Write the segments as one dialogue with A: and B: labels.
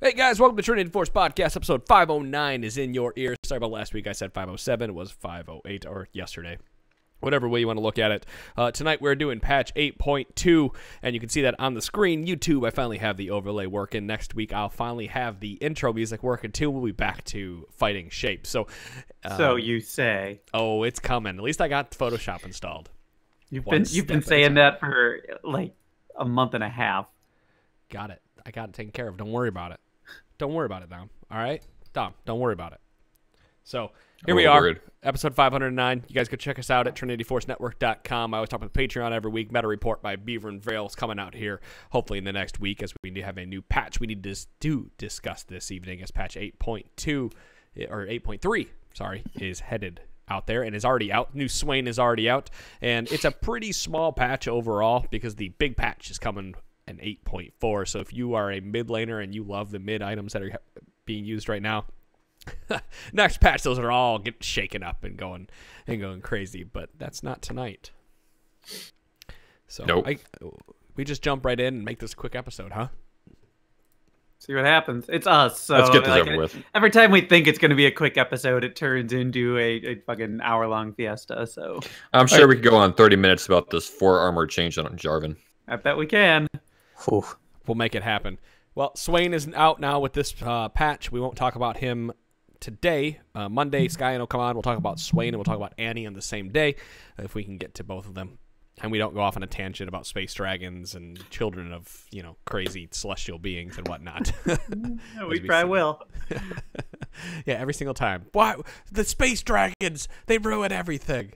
A: Hey guys, welcome to Trinity Force Podcast. Episode 509 is in your ears. Sorry about last week. I said 507. It was 508, or yesterday. Whatever way you want to look at it. Tonight we're doing patch 8.2, and you can see that on the screen. YouTube, I finally have the overlay working. Next week, I'll finally have the intro music working too. We'll be back to fighting shape. So
B: you say.
A: Oh, it's coming. At least I got Photoshop installed.
B: You've been saying that for like a month and a half.
A: Got it. I got it taken care of. Don't worry about it. Don't worry about it, Dom. All right? Dom, don't worry about it. So, here we are, episode 509. You guys go check us out at trinityforcenetwork.com. I always talk about Patreon every week. Meta Report by Beaver and Vale is coming out here, hopefully in the next week, as we have a new patch we need to discuss this evening, as patch 8.2, or 8.3, sorry, is headed out there and is already out. New Swain is already out, and it's a pretty small patch overall because the big patch is coming an 8.4. So if you are a mid laner and you love the mid items that are being used right now, next patch those are all getting shaken up and going crazy. But that's not tonight. So
C: nope.
A: We just jump right in and make this a quick episode, huh?
B: See what happens. It's us. So
C: let's get this over with.
B: Every time we think it's going to be a quick episode, it turns into a fucking hour-long fiesta. So
C: I'm sure we could go on 30 minutes about this 4 armor change on Jarvan.
B: I bet we can.
A: Oof. We'll make it happen. Well, Swain is out now with this patch. We won't talk about him today. Monday, Skyen will come on. We'll talk about Swain, and we'll talk about Annie on the same day, if we can get to both of them. And we don't go off on a tangent about space dragons and children of, crazy celestial beings and whatnot.
B: No, we probably will.
A: Yeah, every single time. Why? The space dragons, they ruin everything.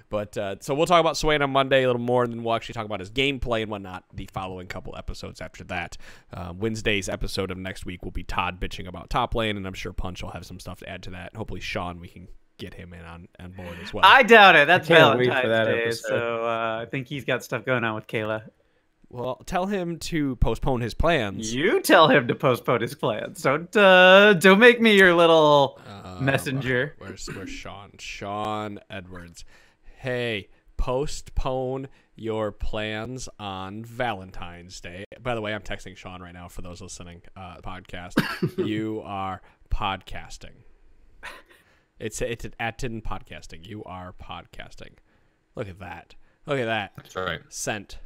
A: But so we'll talk about Swain on Monday a little more, and then we'll actually talk about his gameplay and whatnot the following couple episodes after that. Wednesday's episode of next week will be Todd bitching about top lane, and I'm sure Punch will have some stuff to add to that. Hopefully Sean, we can get him in on board as well.
B: I doubt it. That's Valentine's Day,
D: episode.
B: so I think he's got stuff going on with Kayla.
A: Well, tell him to postpone his plans.
B: You tell him to postpone his plans. Don't make me your little messenger.
A: Where's Sean? Sean Edwards. Hey, postpone your plans on Valentine's Day. By the way, I'm texting Sean right now for those listening podcast. You are podcasting. It's an Atten podcasting. You are podcasting. Look at that. Look at that.
C: That's right.
A: Sent.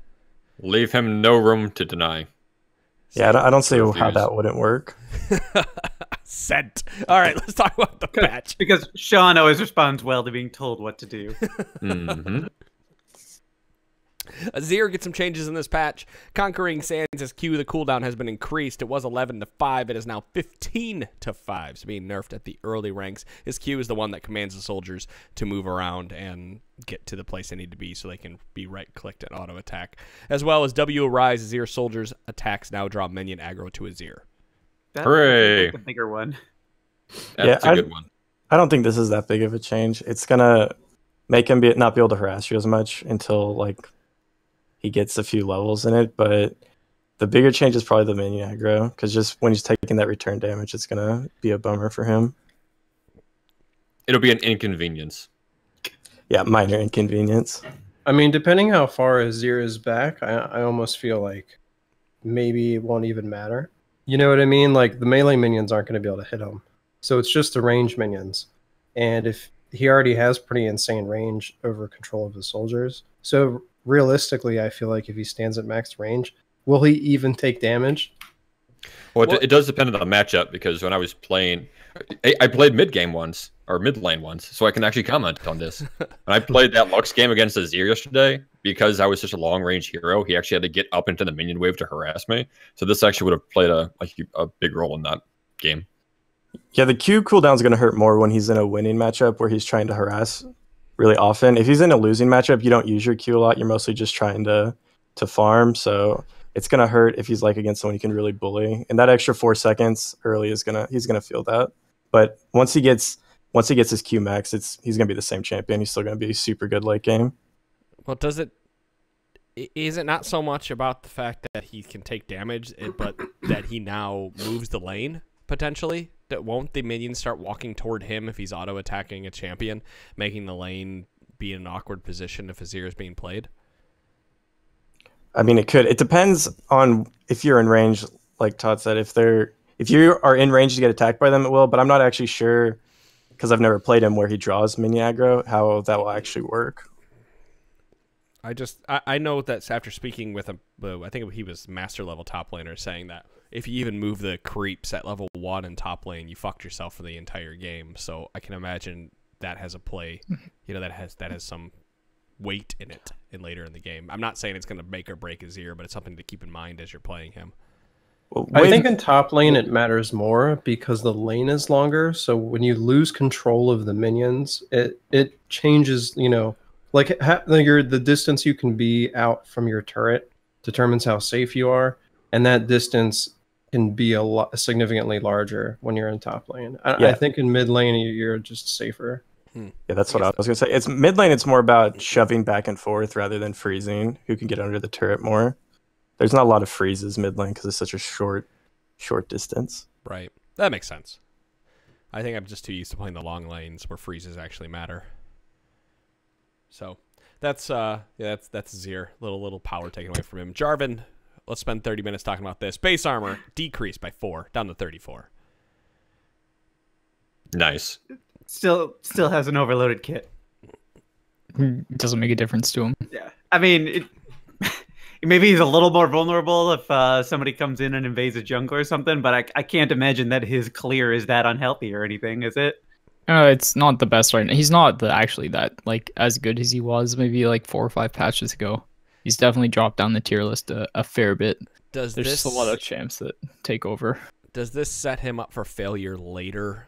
C: Leave him no room to deny.
D: Yeah, I don't see how that wouldn't work.
A: Sent. All right, let's talk about the patch.
B: Because Sean always responds well to being told what to do.
C: Mm-hmm.
A: Azir gets some changes in this patch. Conquering Sands' Q, the cooldown has been increased. It was 11 to 5. It is now 15 to 5. So being nerfed at the early ranks. His Q is the one that commands the soldiers to move around and get to the place they need to be so they can be right-clicked and auto-attack. As well as W Arise, Azir soldiers' attacks now draw minion aggro to Azir.
C: Hooray!
B: The bigger one.
C: That's a good one.
D: I don't think this is that big of a change. It's going to make him not be able to harass you as much until, he gets a few levels in it, but the bigger change is probably the minion aggro, because just when he's taking that return damage, it's going to be a bummer for him.
C: It'll be an inconvenience.
D: Yeah, minor inconvenience.
E: I mean, depending how far Azir is back, I almost feel like maybe it won't even matter. You know what I mean? Like, the melee minions aren't going to be able to hit him. So it's just the range minions. And if he already has pretty insane range over control of his soldiers, so realistically, I feel like if he stands at max range, will he even take damage?
C: Well, it does depend on the matchup, because when I was playing, I played mid game once, or mid lane once, so I can actually comment on this. And I played that Lux game against Azir yesterday, because I was such a long range hero, he actually had to get up into the minion wave to harass me. So this actually would have played a big role in that game.
D: Yeah, the Q cooldown is going to hurt more when he's in a winning matchup where he's trying to harass really often. If he's in a losing matchup, you don't use your Q a lot. You're mostly just trying to farm. So it's gonna hurt if he's against someone you can really bully. And that extra 4 seconds early he's gonna feel that. But once he gets his Q max, he's gonna be the same champion. He's still gonna be super good late game.
A: Well, is it not so much about the fact that he can take damage, but that he now moves the lane potentially? That won't the minions start walking toward him if he's auto-attacking a champion, making the lane be in an awkward position if Azir is being played?
D: I mean, it could. It depends on if you're in range like Todd said, if you are in range to get attacked by them, it will. But I'm not actually sure, because I've never played him where he draws minion aggro, how that will actually work.
A: I know that after speaking with him, I think he was master level top laner, saying that if you even move the creeps at level 1 in top lane, you fucked yourself for the entire game. So I can imagine that has a play, that has some weight in it and later in the game. I'm not saying it's going to make or break Azir, but it's something to keep in mind as you're playing him.
D: Well,
E: I think in top lane it matters more because the lane is longer. So when you lose control of the minions, it changes. Like the distance you can be out from your turret determines how safe you are, and that distance can be significantly larger when you're in top lane. I think in mid lane you're just safer.
D: Yeah, that's what I was gonna say. It's mid lane. It's more about shoving back and forth rather than freezing. Who can get under the turret more? There's not a lot of freezes mid lane because it's such a short distance.
A: Right, that makes sense. I think I'm just too used to playing the long lanes where freezes actually matter. So that's Azir. Little power taken away from him. Jarvan, let's spend 30 minutes talking about this. Base armor decreased by 4, down to 34.
C: Nice.
B: Still has an overloaded kit.
F: It doesn't make a difference to him.
B: Yeah, I mean, maybe he's a little more vulnerable if somebody comes in and invades a jungle or something. But I can't imagine that his clear is that unhealthy or anything, is it?
F: It's not the best right now. He's not actually that as good as he was maybe like 4 or 5 patches ago. He's definitely dropped down the tier list a fair bit. There's just a lot of champs that take over.
A: Does this set him up for failure later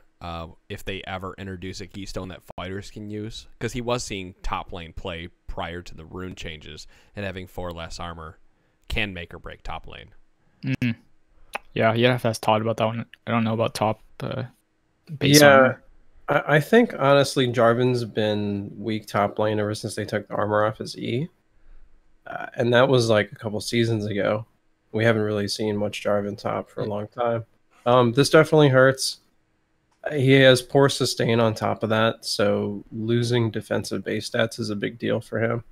A: if they ever introduce a keystone that fighters can use? Because he was seeing top lane play prior to the rune changes, and having 4 less armor can make or break top lane.
F: Yeah, you'd have to ask Todd about that one. I don't know about top base armor.
E: I think honestly Jarvan's been weak top lane ever since they took the armor off his E. And that was like a couple seasons ago. We haven't really seen much Jarvan top for a long time. This definitely hurts. He has poor sustain on top of that, so losing defensive base stats is a big deal for him.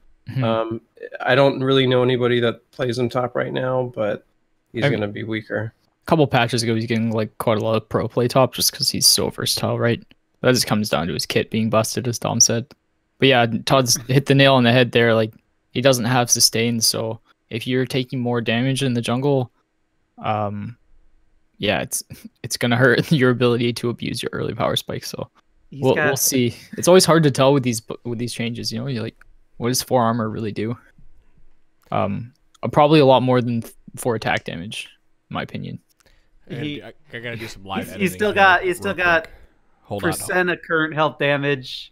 E: I don't really know anybody that plays him top right now, but he's going to be weaker.
F: A couple patches ago, he's getting like quite a lot of pro play top just because he's so versatile, right? That just comes down to his kit being busted, as Dom said. But yeah, Todd's hit the nail on the head there. Like, he doesn't have sustain, so if you're taking more damage in the jungle, yeah, it's gonna hurt your ability to abuse your early power spikes. So we'll see. It's always hard to tell with these changes. You're like, what does 4 armor really do? Probably a lot more than 4 attack damage, in my opinion.
A: I gotta do some live editing.
B: He's still got percent of current health damage.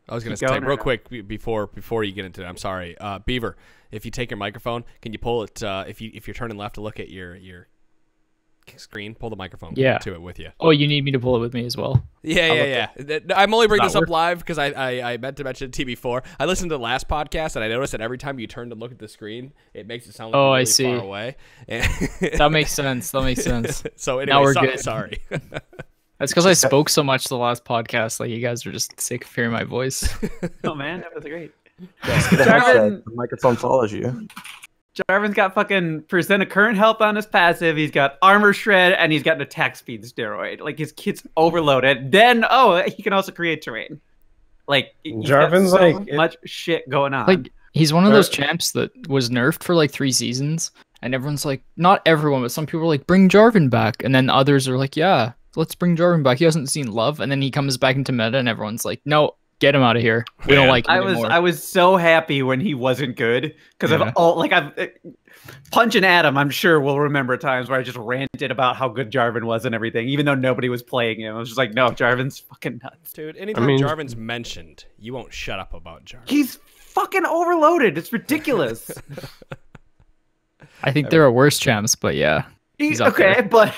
A: I was gonna say real quick before you get into it. I'm sorry, Beaver. If you take your microphone, can you pull it? If you're turning left to look at your screen, pull the microphone to it with you.
F: Oh, you need me to pull it with me as well?
A: Yeah. I'm only bringing this up live because I meant to mention it to you before. I listened to the last podcast and I noticed that every time you turn to look at the screen, it makes it sound like really far away.
F: That makes sense.
A: So anyway,
F: now we're good.
A: Sorry.
F: That's because I spoke so much the last podcast. Like, you guys are just sick of hearing my voice.
B: Oh man, that was great.
D: The microphone follows you.
B: Jarvan's got fucking percent of current health on his passive. He's got armor shred, and he's got an attack speed steroid. Like, his kit's overloaded. Then, he can also create terrain. Like,
E: Jarvan's
B: got so much shit going on.
F: Like, he's one of those champs that was nerfed for like 3 seasons, and everyone's like, not everyone, but some people are like, bring Jarvan back, and then others are like, yeah, let's bring Jarvan back. He hasn't seen love, and then he comes back into meta, and everyone's like, no, get him out of here. We don't like him anymore.
B: I was so happy when he wasn't good because I've Punch and Adam, I'm sure will remember times where I just ranted about how good Jarvan was and everything, even though nobody was playing him. I was just like, no, Jarvan's fucking nuts,
A: dude. Anytime Jarvan's mentioned, you won't shut up about Jarvan.
B: He's fucking overloaded. It's ridiculous.
F: I think there are worse champs, but yeah, he's
B: okay, but.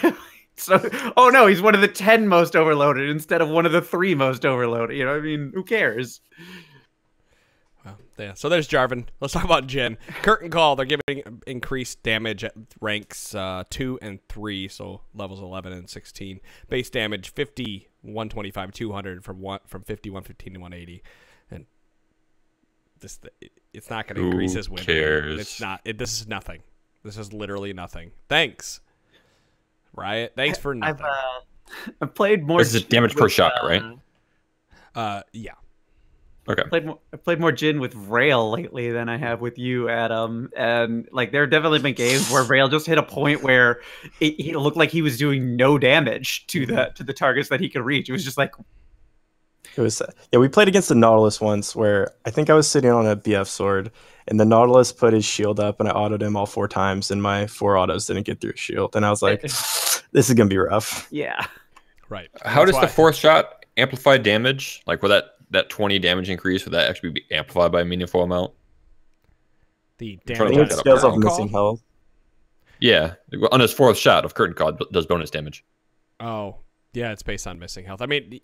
B: So, no, he's one of the 10 most overloaded instead of one of the 3 most overloaded. You know what I mean? Who cares?
A: Well, yeah. So there's Jarvan. Let's talk about Jhin. Curtain Call. They're giving increased damage at ranks 2 and 3, so levels 11 and 16. Base damage 50, 125, 200 from 50, 115 to 180. And it's not going to increase his win.
C: Cares?
A: It's not. This is nothing. This is literally nothing. Thanks, Riot. Thanks for nothing.
B: I've played more.
C: This is damage per shot, right?
A: Yeah.
C: Okay.
B: I played more Jhin with Rail lately than I have with you, Adam. And like, there have definitely been games where Rail just hit a point where it looked like he was doing no damage to the targets that he could reach. It was just like,
D: it was we played against the Nautilus once where I think I was sitting on a BF sword and the Nautilus put his shield up and I autoed him all 4 times and my 4 autos didn't get through his shield and I was like, this is gonna be rough.
B: Yeah.
A: Right.
C: How does the 4th shot amplify damage? Like, will that 20 damage increase, would that actually be amplified by a meaningful amount?
A: The
D: I
A: damage
D: think it scales off missing health.
C: Yeah, on his 4th shot of Curtain Call does bonus damage.
A: Oh, yeah, it's based on missing health. I mean,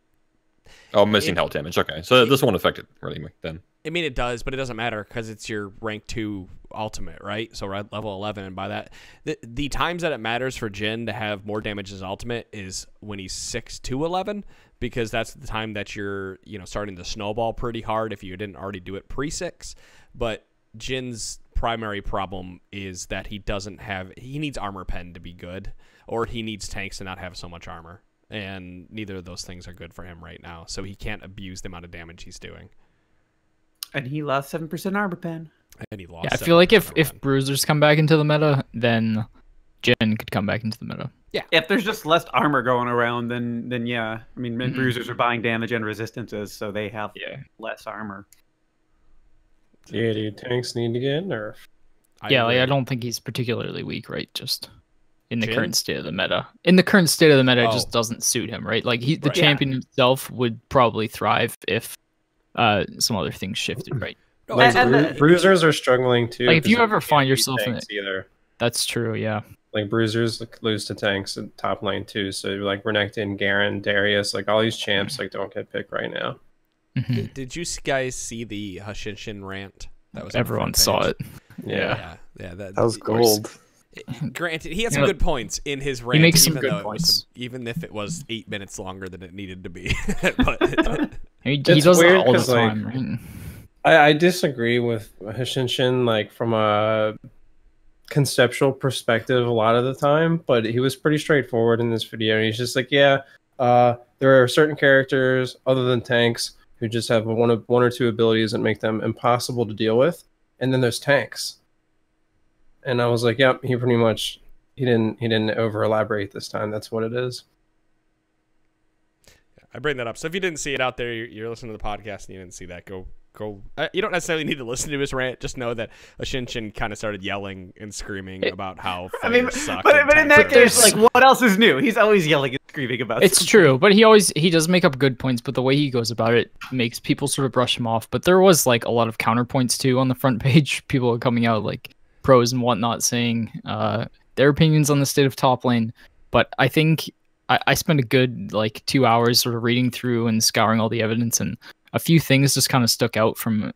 C: missing health damage. Okay, so this won't affect it really then.
A: I mean, it does, but it doesn't matter because it's your rank 2 ultimate, right? So we're at level 11, and by that, the times that it matters for Jhin to have more damage as ultimate is when he's 6 to 11, because that's the time that you're, starting to snowball pretty hard if you didn't already do it pre-6. But Jin's primary problem is that he needs armor pen to be good, or he needs tanks to not have so much armor. And neither of those things are good for him right now, so he can't abuse the amount of damage he's doing.
B: And he lost 7% armor pen.
A: And he lost.
F: Yeah, I feel like if bruisers come back into the meta, then Jhin could come back into the meta.
B: Yeah, if there's just less armor going around, then yeah. I mean, bruisers are buying damage and resistances, so they have less armor.
E: Yeah, do tanks need to get nerfed?
F: I don't think he's particularly weak, right? Just in the current state of the meta. In the current state of the meta, it just doesn't suit him, right? Like the champion himself would probably thrive if some other things shifted, right?
E: Bruisers are struggling too.
F: Like if you ever find yourself in it,
E: either.
F: That's true, yeah.
E: Like bruisers lose to tanks in top lane too. So like Renekton, Garen, Darius, like all these champs like don't get picked right now.
A: Did you guys see the Hashinshin rant? That was
F: everyone saw it.
E: Yeah.
D: That was gold.
A: Granted, he had some good points in his rant.
F: He makes some good points,
A: even if it was 8 minutes longer than it needed to be. But
F: he does it all the time.
E: Like,
F: right?
E: I disagree with Hashinshin, like from a conceptual perspective a lot of the time, but he was pretty straightforward in this video. He's just like, there are certain characters other than tanks who just have one or two abilities that make them impossible to deal with, and then there's tanks. And I was like, yep, he didn't over elaborate this time. That's what it is.
A: I bring that up. So if you didn't see it out there, you're listening to the podcast and you didn't see that, go. You don't necessarily need to listen to his rant. Just know that Hashinshin kind of started yelling and screaming about how suck.
B: But in that case, like, what else is new? He's always yelling and screaming about.
F: It's true, but he does make up good points. But the way he goes about it makes people sort of brush him off. But there was like a lot of counterpoints too on the front page. People are coming out like pros and whatnot, saying their opinions on the state of top lane. But I think I spent a good like 2 hours sort of reading through and scouring all the evidence, and a few things just kind of stuck out from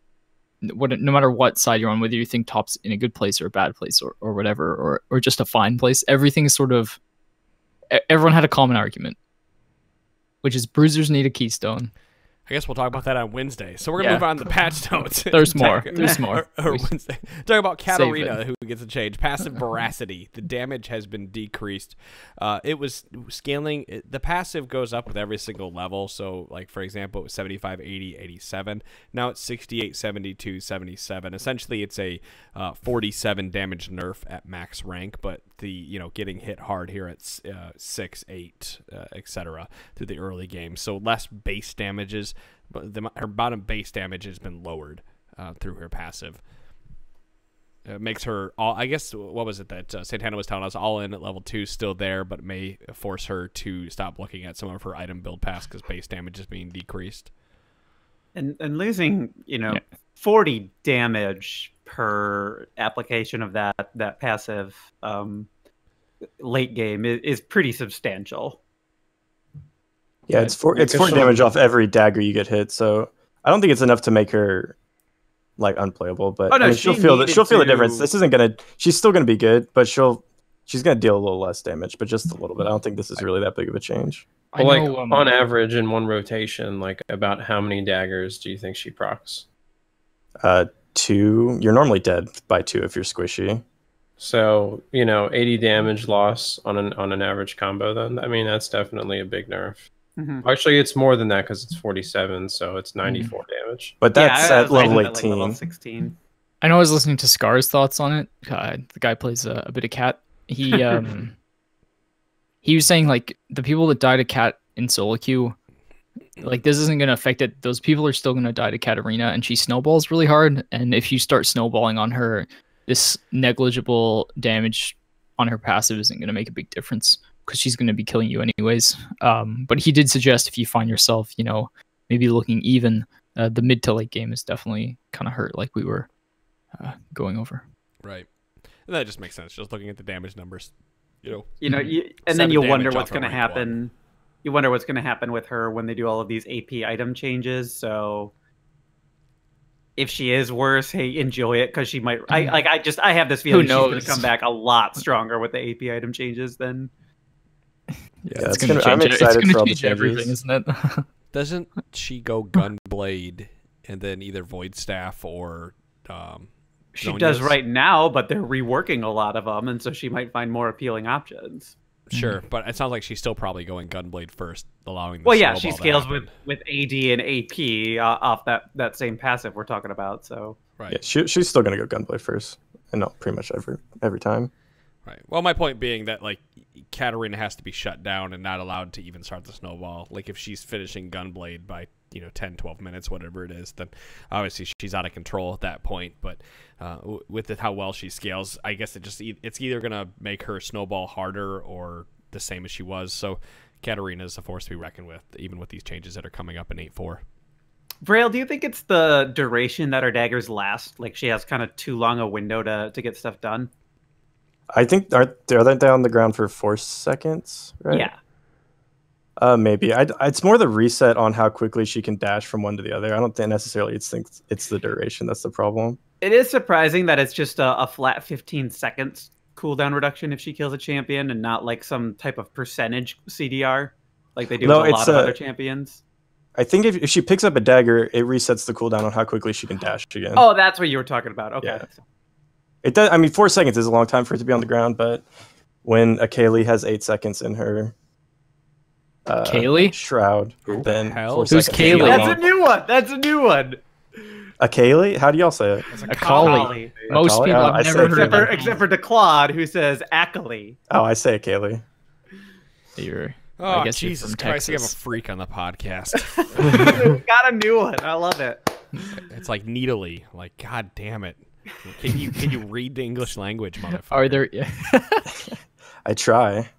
F: no matter what side you're on, whether you think top's in a good place or a bad place or whatever, or just a fine place. Everything is sort of, everyone had a common argument, which is bruisers need a keystone.
A: I guess we'll talk about that on Wednesday. So we're going to move on to the patch notes.
F: There's more. There's more.
A: Or Wednesday. Talk about Katarina, who gets a change. Passive Veracity. The damage has been decreased. It was scaling. The passive goes up with every single level. So, like, for example, it was 75, 80, 87. Now it's 68, 72, 77. Essentially, it's a 47 damage nerf at max rank, but the getting hit hard here at 6, 8, etc. through the early game. So less base damages. But her bottom base damage has been lowered through her passive. It makes her all. I guess what was it that Santana was telling us? All in at level 2, still there, but may force her to stop looking at some of her item build pass because base damage is being decreased.
B: And losing 40 damage per application of that passive late game is pretty substantial.
D: Yeah, it's 4 damage off every dagger you get hit, so I don't think it's enough to make her like unplayable. But I mean, she'll feel the difference. This isn't gonna. She's still gonna be good, but she's gonna deal a little less damage, but just a little bit. I don't think this is really that big of a change.
E: Well, like on average in one rotation, like about how many daggers do you think she procs?
D: 2. You're normally dead by 2 if you're squishy.
E: So, 80 damage loss on an average combo, then I mean that's definitely a big nerf. Actually, it's more than that because it's 47, so it's 94 damage.
D: But that's at level 18.
B: Like level 16.
F: I know I was listening to Scar's thoughts on it. The guy plays a bit of cat. He he was saying like the people that die to cat in solo queue, like this isn't going to affect it. Those people are still going to die to cat arena, and she snowballs really hard. And if you start snowballing on her, this negligible damage on her passive isn't going to make a big difference because she's going to be killing you anyways. But he did suggest if you find yourself, maybe looking even, the mid to late game is definitely kind of hurt, like we were going over.
A: Right. And that just makes sense. Just looking at the damage numbers,
B: and then you wonder what's going to happen. You wonder what's going to happen with her when they do all of these AP item changes. So if she is worse, hey, enjoy it because she might. I have this feeling she's going to come back a lot stronger with the AP item changes than.
F: Yeah, I'm excited for all the changes. Everything, isn't it?
A: Doesn't she go Gunblade and then either Void Staff or?
B: She does right now, but they're reworking a lot of them, and so she might find more appealing options.
A: Sure, but it sounds like she's still probably going Gunblade first, allowing.
B: She scales with AD and AP off that same passive we're talking about. So
A: right,
D: yeah, she's still gonna go Gunblade first, and not pretty much every time.
A: Right. Well, my point being that like Katarina has to be shut down and not allowed to even start the snowball. Like if she's finishing Gunblade by 10, 12 minutes, whatever it is, then obviously she's out of control at that point. But with how well she scales, I guess it's either gonna make her snowball harder or the same as she was. So Katarina is a force to be reckoned with, even with these changes that are coming up in 8-4.
B: Braille, do you think it's the duration that her daggers last? Like she has kind of too long a window to get stuff done?
D: I think are they on the ground for 4 seconds, right?
B: Yeah.
D: Maybe. It's more the reset on how quickly she can dash from one to the other. I don't think necessarily it's the duration that's the problem.
B: It is surprising that it's just a flat 15 seconds cooldown reduction if she kills a champion and not like some type of percentage CDR like they do with a lot of other champions.
D: I think if she picks up a dagger, it resets the cooldown on how quickly she can dash again.
B: Oh, that's what you were talking about. Okay.
D: Yeah. It does. I mean, 4 seconds is a long time for it to be on the ground, but when a Kaylee has 8 seconds in her
F: Kaylee
D: shroud, then 4
F: who's
D: seconds.
F: Kaylee?
B: That's a new one.
D: A Kaylee? How do y'all say it?
F: A Kali. Most people I've never heard of.
B: Except for DeClaude, who says Akali.
D: Oh, I say a Kaylee.
A: I guess Jesus Christ, we have a freak on the podcast.
B: Got a new one. I love it.
A: It's like needly. Like, God damn it. Can you read the English language, motherfucker?
F: Are there? Yeah.
D: I try.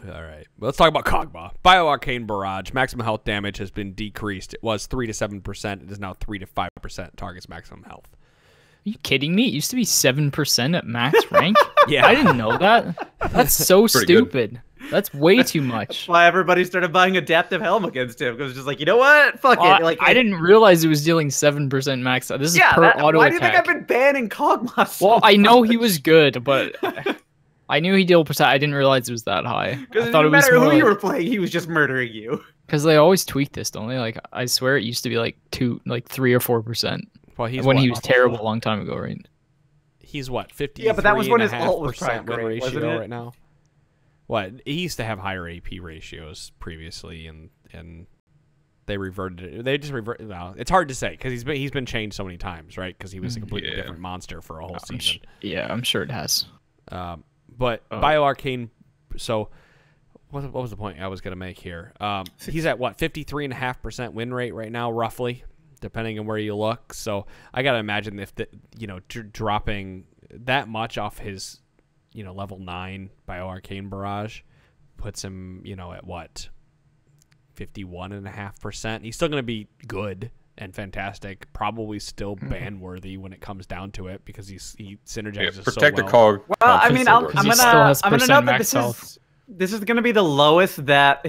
A: All right. Well, let's talk about Kog'Maw. Bio-Arcane Barrage. Maximum health damage has been decreased. It was 3 to 7%. It is now 3 to 5%. Targets maximum health.
F: Are you kidding me? It used to be 7% at max rank?
A: Yeah.
F: I didn't know that. That's so stupid. Good. That's way too much.
B: That's why everybody started buying Adaptive Helm against him. Because it's just like, you know what? Fuck it. Like
F: I didn't realize it was dealing 7% max. This is per auto
B: why
F: attack.
B: Do you think I've been banning Kog'Maw so
F: Well,
B: much?
F: I know he was good, but I knew he dealt percent. I didn't realize it was that high.
B: Because no matter who you were playing, he was just murdering you.
F: Because they always tweak this, don't they? Like I swear it used to be like 3 or 4%.
A: Well, he
F: was terrible a long time ago, right?
A: He's what, 50?
B: Yeah, but that was when his ult was primary
A: ratio right now. What, he used to have higher AP ratios previously, and they reverted it. They just reverted. Well, it's hard to say because he's been changed so many times, right? Because he was a completely different monster for a whole season.
F: I'm sure it has.
A: But Bio-Arcane. So, what was the point I was going to make here? He's at what, 53.5% win rate right now, roughly, depending on where you look. So I got to imagine if dropping that much off his level 9 Bio-Arcane Barrage puts him at what, 51.5%. He's still going to be good and fantastic, probably still ban worthy when it comes down to it because he synergizes
C: protect
A: so
C: the
A: well.
C: cog.
B: Well, I mean, I'm gonna note that this is gonna be the lowest that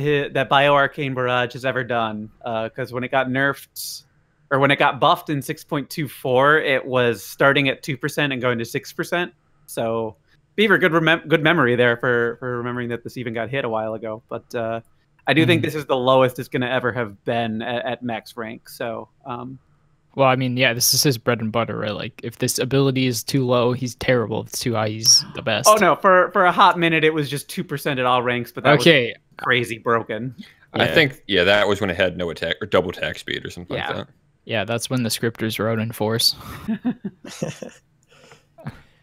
B: Bio-Arcane Barrage has ever done. Because when it got nerfed or when it got buffed in 6.24, it was starting at 2% and going to 6%. So Beaver, good memory there for remembering that this even got hit a while ago. But I do think this is the lowest it's going to ever have been at max rank. So
F: Well, I mean, yeah, this is his bread and butter, right? Like, if this ability is too low, he's terrible. If it's too high, he's the best.
B: Oh no, for a hot minute it was just 2% at all ranks, but that was crazy broken.
C: Yeah. I think that was when it had no attack or double attack speed or something like that.
F: Yeah, that's when the scripters were out in force.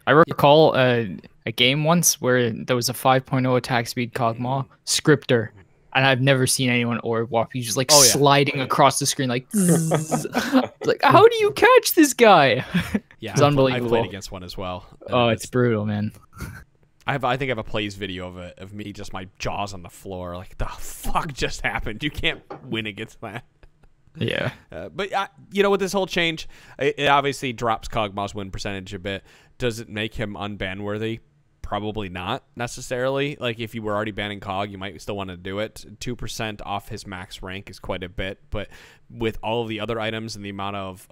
F: I recall a game once where there was a 5.0 attack speed Kog'Maw scripter. And I've never seen anyone orb walk. He's just like sliding across the screen, like, like, how do you catch this guy?
A: Yeah,
F: it's unbelievable.
A: I played against one as well.
F: Oh, it's brutal, man.
A: I think I have a plays video of it, of me just my jaws on the floor. Like, the fuck just happened? You can't win against that.
F: Yeah.
A: But you know, with this whole change, it obviously drops Kog'Maw's win percentage a bit. Does it make him unban worthy? Probably not necessarily. Like, if you were already banning Cog, you might still want to do it. 2% off his max rank is quite a bit, but with all of the other items and the amount of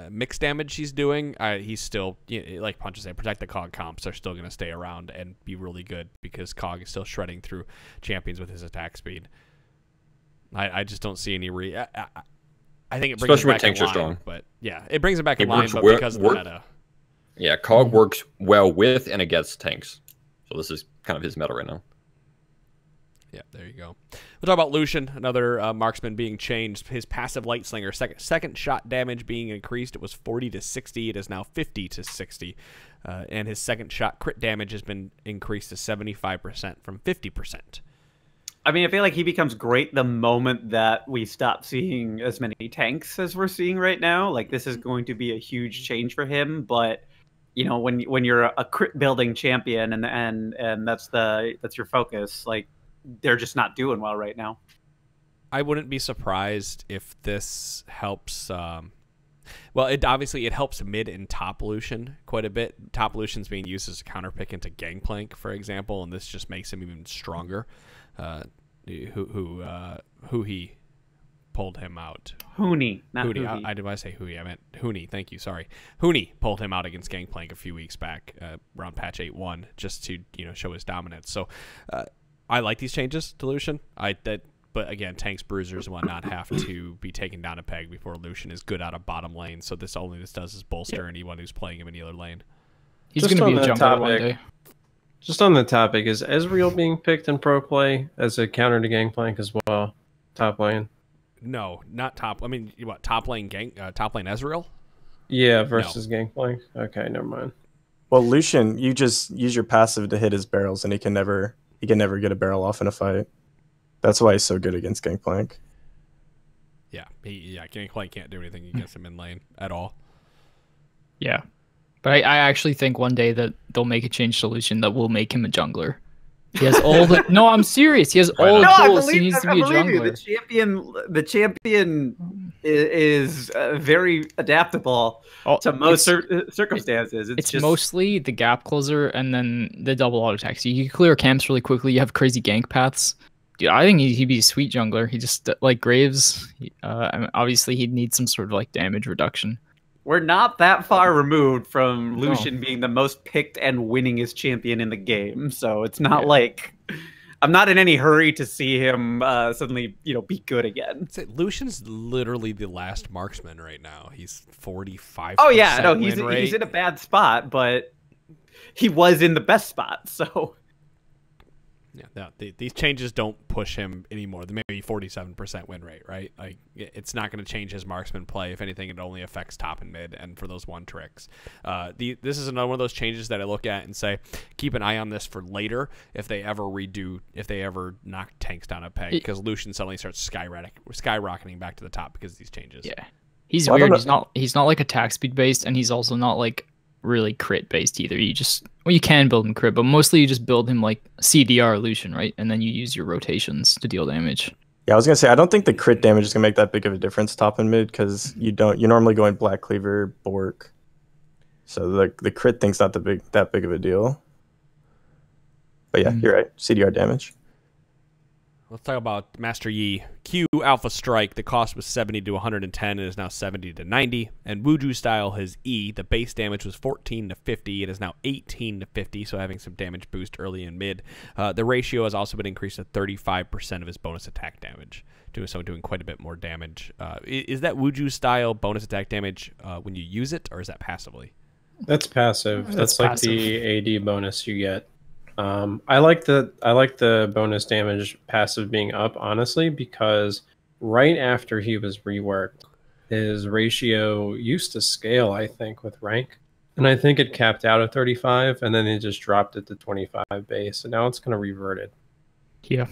A: mix damage he's doing, he's still, like Punch said, protect the Cog comps are still going to stay around and be really good because Cog is still shredding through champions with his attack speed. I just don't see any I think it brings
C: especially
A: him back
C: when tanks
A: in
C: are
A: line,
C: strong.
A: But yeah, it brings him back in line, but because of the meta.
C: Yeah, Cog works well with and against tanks. So this is kind of his meta right now.
A: Yeah, there you go. We'll talk about Lucian, another marksman being changed. His passive light slinger, second shot damage being increased. It was 40 to 60. It is now 50 to 60. And his second shot crit damage has been increased to 75% from 50%.
B: I mean, I feel like he becomes great the moment that we stop seeing as many tanks as we're seeing right now. Like, this is going to be a huge change for him, but you know, when you're a crit building champion and that's your focus, like, they're just not doing well right now.
A: I wouldn't be surprised if this helps. Well, it helps mid and top Lucian quite a bit. Top Lucian's being used as a counter pick into Gangplank, for example, and this just makes him even stronger. Who he pulled him out.
B: Huni, not
A: Huni.
B: Huni.
A: Did I say Huni? I meant Huni. Thank you. Sorry. Huni pulled him out against Gangplank a few weeks back, around patch 8.1, just to show his dominance. So I like these changes to Lucian. But again, tanks, bruisers, and whatnot have to be taken down a peg before Lucian is good out of bottom lane. So this does is bolster anyone who's playing him in either lane.
F: He's going to be a jungler one day.
E: Just on the topic, is Ezreal being picked in pro play as a counter to Gangplank as well? Top lane?
A: No, not top. I mean, what, top lane Ezreal?
E: Yeah, versus Gangplank. Okay, never mind.
D: Well, Lucian, you just use your passive to hit his barrels, and he can never get a barrel off in a fight. That's why he's so good against Gangplank.
A: Yeah, Gangplank can't do anything against him in lane at all.
F: Yeah. But I actually think one day that they'll make a change to Lucian that will make him a jungler. He has all the... No, I'm serious. He has all the tools. He needs to be a jungler.
B: The champion is very adaptable to most circumstances.
F: It's just mostly the gap closer and then the double auto attacks. You can clear camps really quickly. You have crazy gank paths. Dude, I think he'd be a sweet jungler. He just, like Graves, I mean, obviously he'd need some sort of like damage reduction.
B: We're not that far removed from Lucian being the most picked and winningest champion in the game, so it's not like I'm not in any hurry to see him suddenly, be good again.
A: Lucian's literally the last marksman right now. He's 45%.
B: Oh yeah, no, he's in a bad spot, but he was in the best spot, so.
A: Yeah, no, these changes don't push him anymore. There may be 47% win rate, right? Like, it's not going to change his marksman play. If anything, it only affects top and mid, and for those one tricks. This is another one of those changes that I look at and say, keep an eye on this for later if they ever knock tanks down a peg, because Lucian suddenly starts skyrocketing back to the top because of these changes.
F: Yeah, he's weird. He's not like attack speed based, and he's also not like really crit based either. You can build him crit, but mostly you just build him like CDR Lucian, right? And then you use your rotations to deal damage.
D: Yeah, I was gonna say I don't think the crit damage is gonna make that big of a difference top and mid, because you're normally going Black Cleaver, Bork. So the crit thing's not that big of a deal. But yeah, you're right. CDR damage.
A: Let's talk about Master Yi. Q Alpha Strike, the cost was 70 to 110 and is now 70 to 90. And Wuju style, his E, the base damage was 14 to 50. It is now 18 to 50, so having some damage boost early and mid. The ratio has also been increased to 35% of his bonus attack damage, doing quite a bit more damage. Is that Wuju style bonus attack damage when you use it, or is that passively?
E: That's passive. That's like
F: passive.
E: the AD bonus you get. I like the bonus damage passive being up, honestly, because right after he was reworked, his ratio used to scale, I think, with rank, and I think it capped out at 35, and then they just dropped it to 25 base, and now it's kind of reverted.
F: Yeah,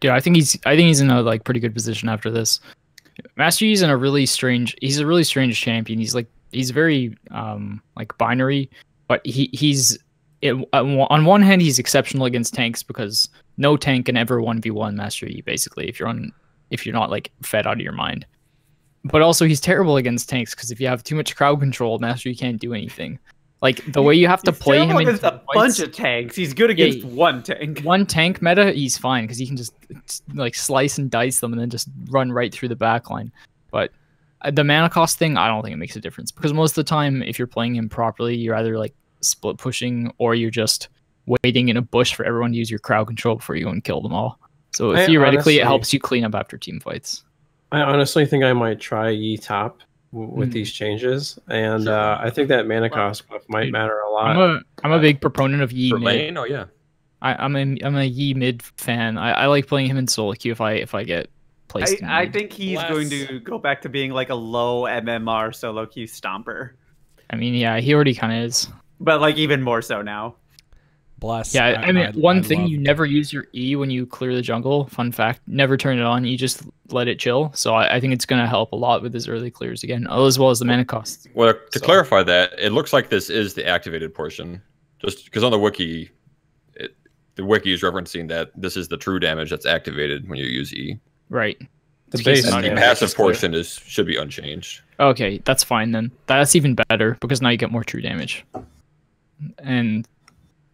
F: I think he's in a like pretty good position after this. Master Yi's in a really strange. He's a really strange champion. He's very like binary, but on one hand, he's exceptional against tanks because no tank can ever 1v1 Master Yi, basically, if you're not like fed out of your mind. But also, he's terrible against tanks because if you have too much crowd control, Master Yi can't do anything. Like the way you have to play him
B: against a bunch of tanks. He's good against one tank.
F: One tank meta, he's fine because he can just like slice and dice them and then just run right through the backline. But the mana cost thing, I don't think it makes a difference because most of the time, if you're playing him properly, you're either like split pushing or you're just waiting in a bush for everyone to use your crowd control before you go and kill them all. So theoretically, it helps you clean up after team fights. I
E: honestly think I might try Yi top with these changes, and I think that mana cost buff might matter a lot.
F: I'm a big proponent of Yi
C: For
F: mid.
C: lane? Oh yeah.
F: I'm a Yi mid fan. I like playing him in solo queue if I get placed.
B: I think he's going to go back to being like a low MMR solo queue stomper.
F: I mean, yeah, he already kind of is.
B: But like even more so now.
A: Bless.
F: Yeah, I mean, one thing, you never use your E when you clear the jungle. Fun fact, never turn it on. You just let it chill. So I think it's going to help a lot with his early clears again, as well as the mana costs.
C: Well, to clarify that, it looks like this is the activated portion. Just because on the wiki, the wiki is referencing that this is the true damage that's activated when you use E.
F: Right.
E: The base
C: and the passive portion should be unchanged.
F: Okay, that's fine then. That's even better because now you get more true damage. And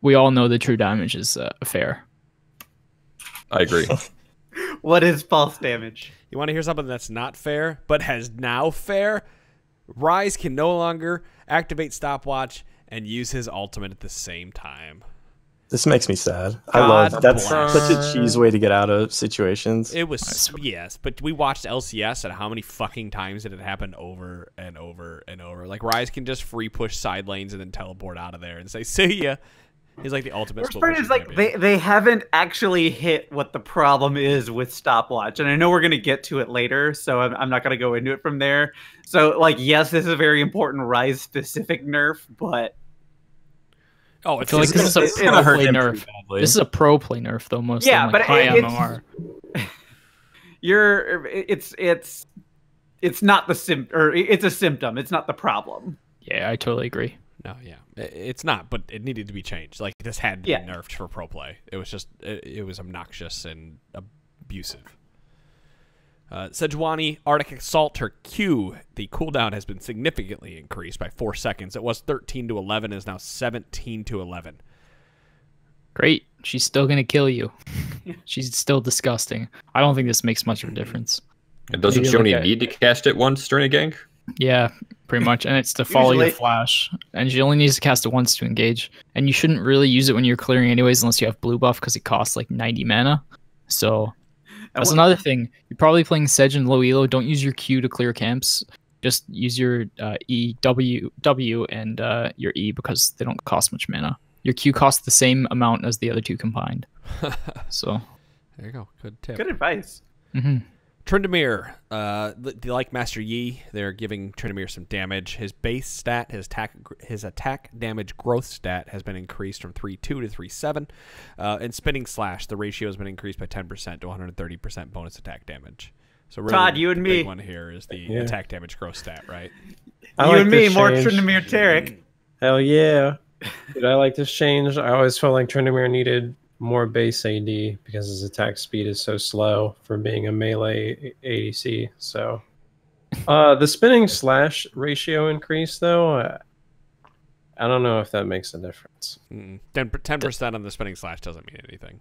F: we all know the true damage is fair.
C: I agree.
B: What is false damage?
A: You want to hear something that's not fair, but has now fair? Rhys can no longer activate stopwatch and use his ultimate at the same time.
D: This makes me sad. I love that's such a cheese way to get out of situations.
A: It was, yes, but we watched LCS and how many fucking times did it happen over and over and over. Like Rhys can just free push side lanes and then teleport out of there and say, see ya. He's like the ultimate.
B: Worst part is like they haven't actually hit what the problem is with stopwatch, and I know we're gonna get to it later, so I'm not gonna go into it from there. So like, yes, this is a very important Rhys specific nerf, but
A: oh, it's
F: I feel like this is a pro play nerf. This is a pro play nerf though, mostly.
B: Yeah,
F: like
B: but
F: high MMR.
B: It's not the it's a symptom. It's not the problem.
F: Yeah, I totally agree.
A: No, yeah, it's not, but it needed to be changed. Like this had to be nerfed for pro play. It was just it was obnoxious and abusive. Sejuani, Arctic Assault, her Q, the cooldown has been significantly increased by 4 seconds. It was 13 to 11, is now 17 to 11.
F: Great. She's still going to kill you. She's still disgusting. I don't think this makes much of a difference.
C: And doesn't she only need to cast it once during a gank?
F: Yeah, pretty much. And it's to follow your flash. And she only needs to cast it once to engage. And you shouldn't really use it when you're clearing anyways unless you have blue buff because it costs like 90 mana. So that's another thing. You're probably playing Sej and low elo. Don't use your Q to clear camps. Just use your W and your E because they don't cost much mana. Your Q costs the same amount as the other two combined. So
A: there you go. Good tip.
B: Good advice.
F: Mm-hmm.
A: Tryndamere, like Master Yi, they're giving Tryndamere some damage. His base stat, his attack damage growth stat has been increased from 3.2 to 3.7. And Spinning Slash, the ratio has been increased by 10% to 130% bonus attack damage. So really,
B: Todd, you and
A: the
B: me.
A: big one here is the attack damage growth stat, right?
B: You and me, more Tryndamere Tarek.
E: Hell yeah. Dude, I like this change. I always felt like Tryndamere needed more base AD because his attack speed is so slow for being a melee ADC. So the Spinning Slash ratio increase, though, I don't know if that makes a difference.
A: 10% on the Spinning Slash doesn't mean anything.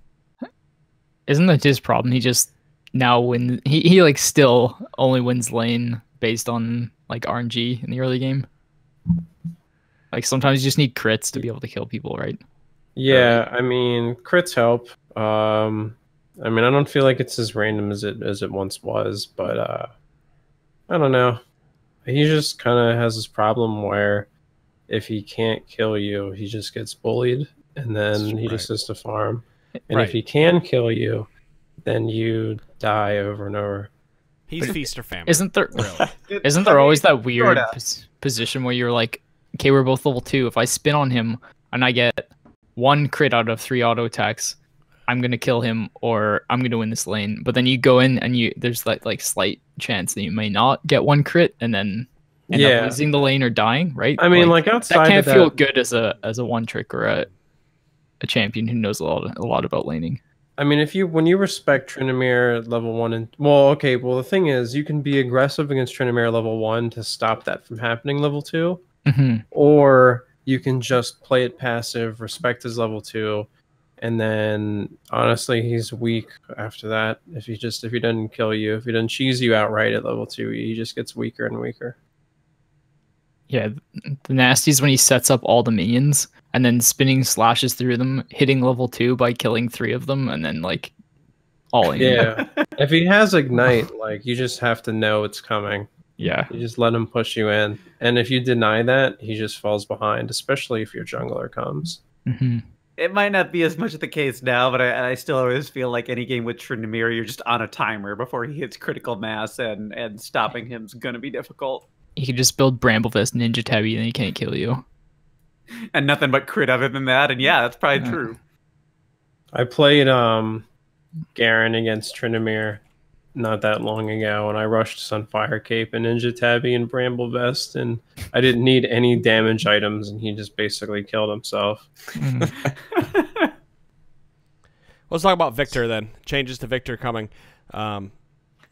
F: Isn't that his problem? He just now win. He like still only wins lane based on like RNG in the early game. Like sometimes you just need crits to be able to kill people, right?
E: Yeah, I mean crits help. I mean I don't feel like it's as random as it once was, but I don't know. He just kind of has this problem where if he can't kill you, he just gets bullied, and then he just has to farm. And if he can kill you, then you die over and over.
A: He's feast or famine.
F: Isn't there always that weird position where you're like, okay, we're both level 2. If I spin on him and I get 1 crit out of 3 auto attacks, I'm gonna kill him or I'm gonna win this lane. But then you go in and there's that like slight chance that you may not get 1 crit and then end up losing the lane or dying, right?
E: I mean, like outside
F: that can't
E: of
F: feel good as a one trick or a champion who knows a lot about laning.
E: I mean, when you respect Tryndamere level 1 and the thing is you can be aggressive against Tryndamere level 1 to stop that from happening level 2, or you can just play it passive, respect his level 2, and then honestly he's weak after that. If he doesn't kill you, if he doesn't cheese you outright at level 2, he just gets weaker and weaker.
F: Yeah, the nasty is when he sets up all the minions and then spinning slashes through them, hitting level 2 by killing 3 of them, and then like all in.
E: Yeah, if he has ignite, like you just have to know it's coming.
F: Yeah,
E: you just let him push you in, and if you deny that, he just falls behind. Especially if your jungler comes.
B: It might not be as much of the case now, but I still always feel like any game with Tryndamere, you're just on a timer before he hits critical mass, and stopping him's gonna be difficult.
F: He can just build Bramblefist Ninja Tabby and he can't kill you.
B: And nothing but crit other than that, and yeah, that's probably true.
E: I played Garen against Tryndamere not that long ago, and I rushed Sunfire Cape and Ninja Tabby and Bramblevest, and I didn't need any damage items, and he just basically killed himself.
A: Let's talk about Viktor then. Changes to Viktor coming.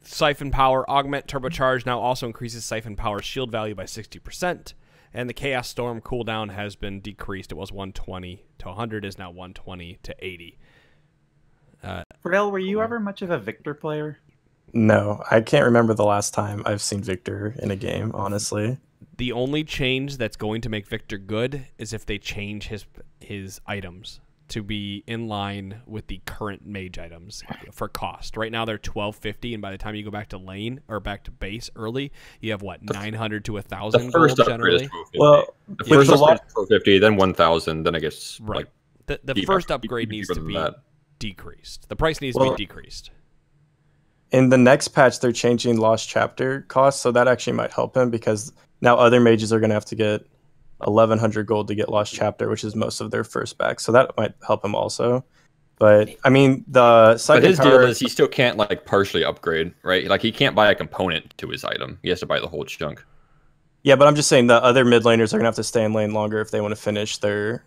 A: Siphon Power, Augment, Turbocharge now also increases Siphon Power shield value by 60%. And the Chaos Storm cooldown has been decreased. It was 120 to 100, is now 120 to 80.
B: Fredel, were you ever much of a Viktor player?
D: No, I can't remember the last time I've seen Viktor in a game, honestly.
A: The only change that's going to make Viktor good is if they change his items to be in line with the current mage items for cost. Right now they're $12.50, and by the time you go back to lane or back to base early, you have what, 900 to 1,000 gold generally.
D: Well,
C: the first upgrade is $12.50, then 1,000, then I guess
A: right. Like the first upgrade needs to be decreased. The price needs to be decreased.
D: In the next patch, they're changing Lost Chapter costs, so that actually might help him because now other mages are going to have to get 1,100 gold to get Lost Chapter, which is most of their first back. So that might help him also. But I mean, the second
C: his deal is he still can't like partially upgrade, right? Like he can't buy a component to his item. He has to buy the whole chunk.
D: Yeah, but I'm just saying the other mid laners are gonna have to stay in lane longer if they want to finish their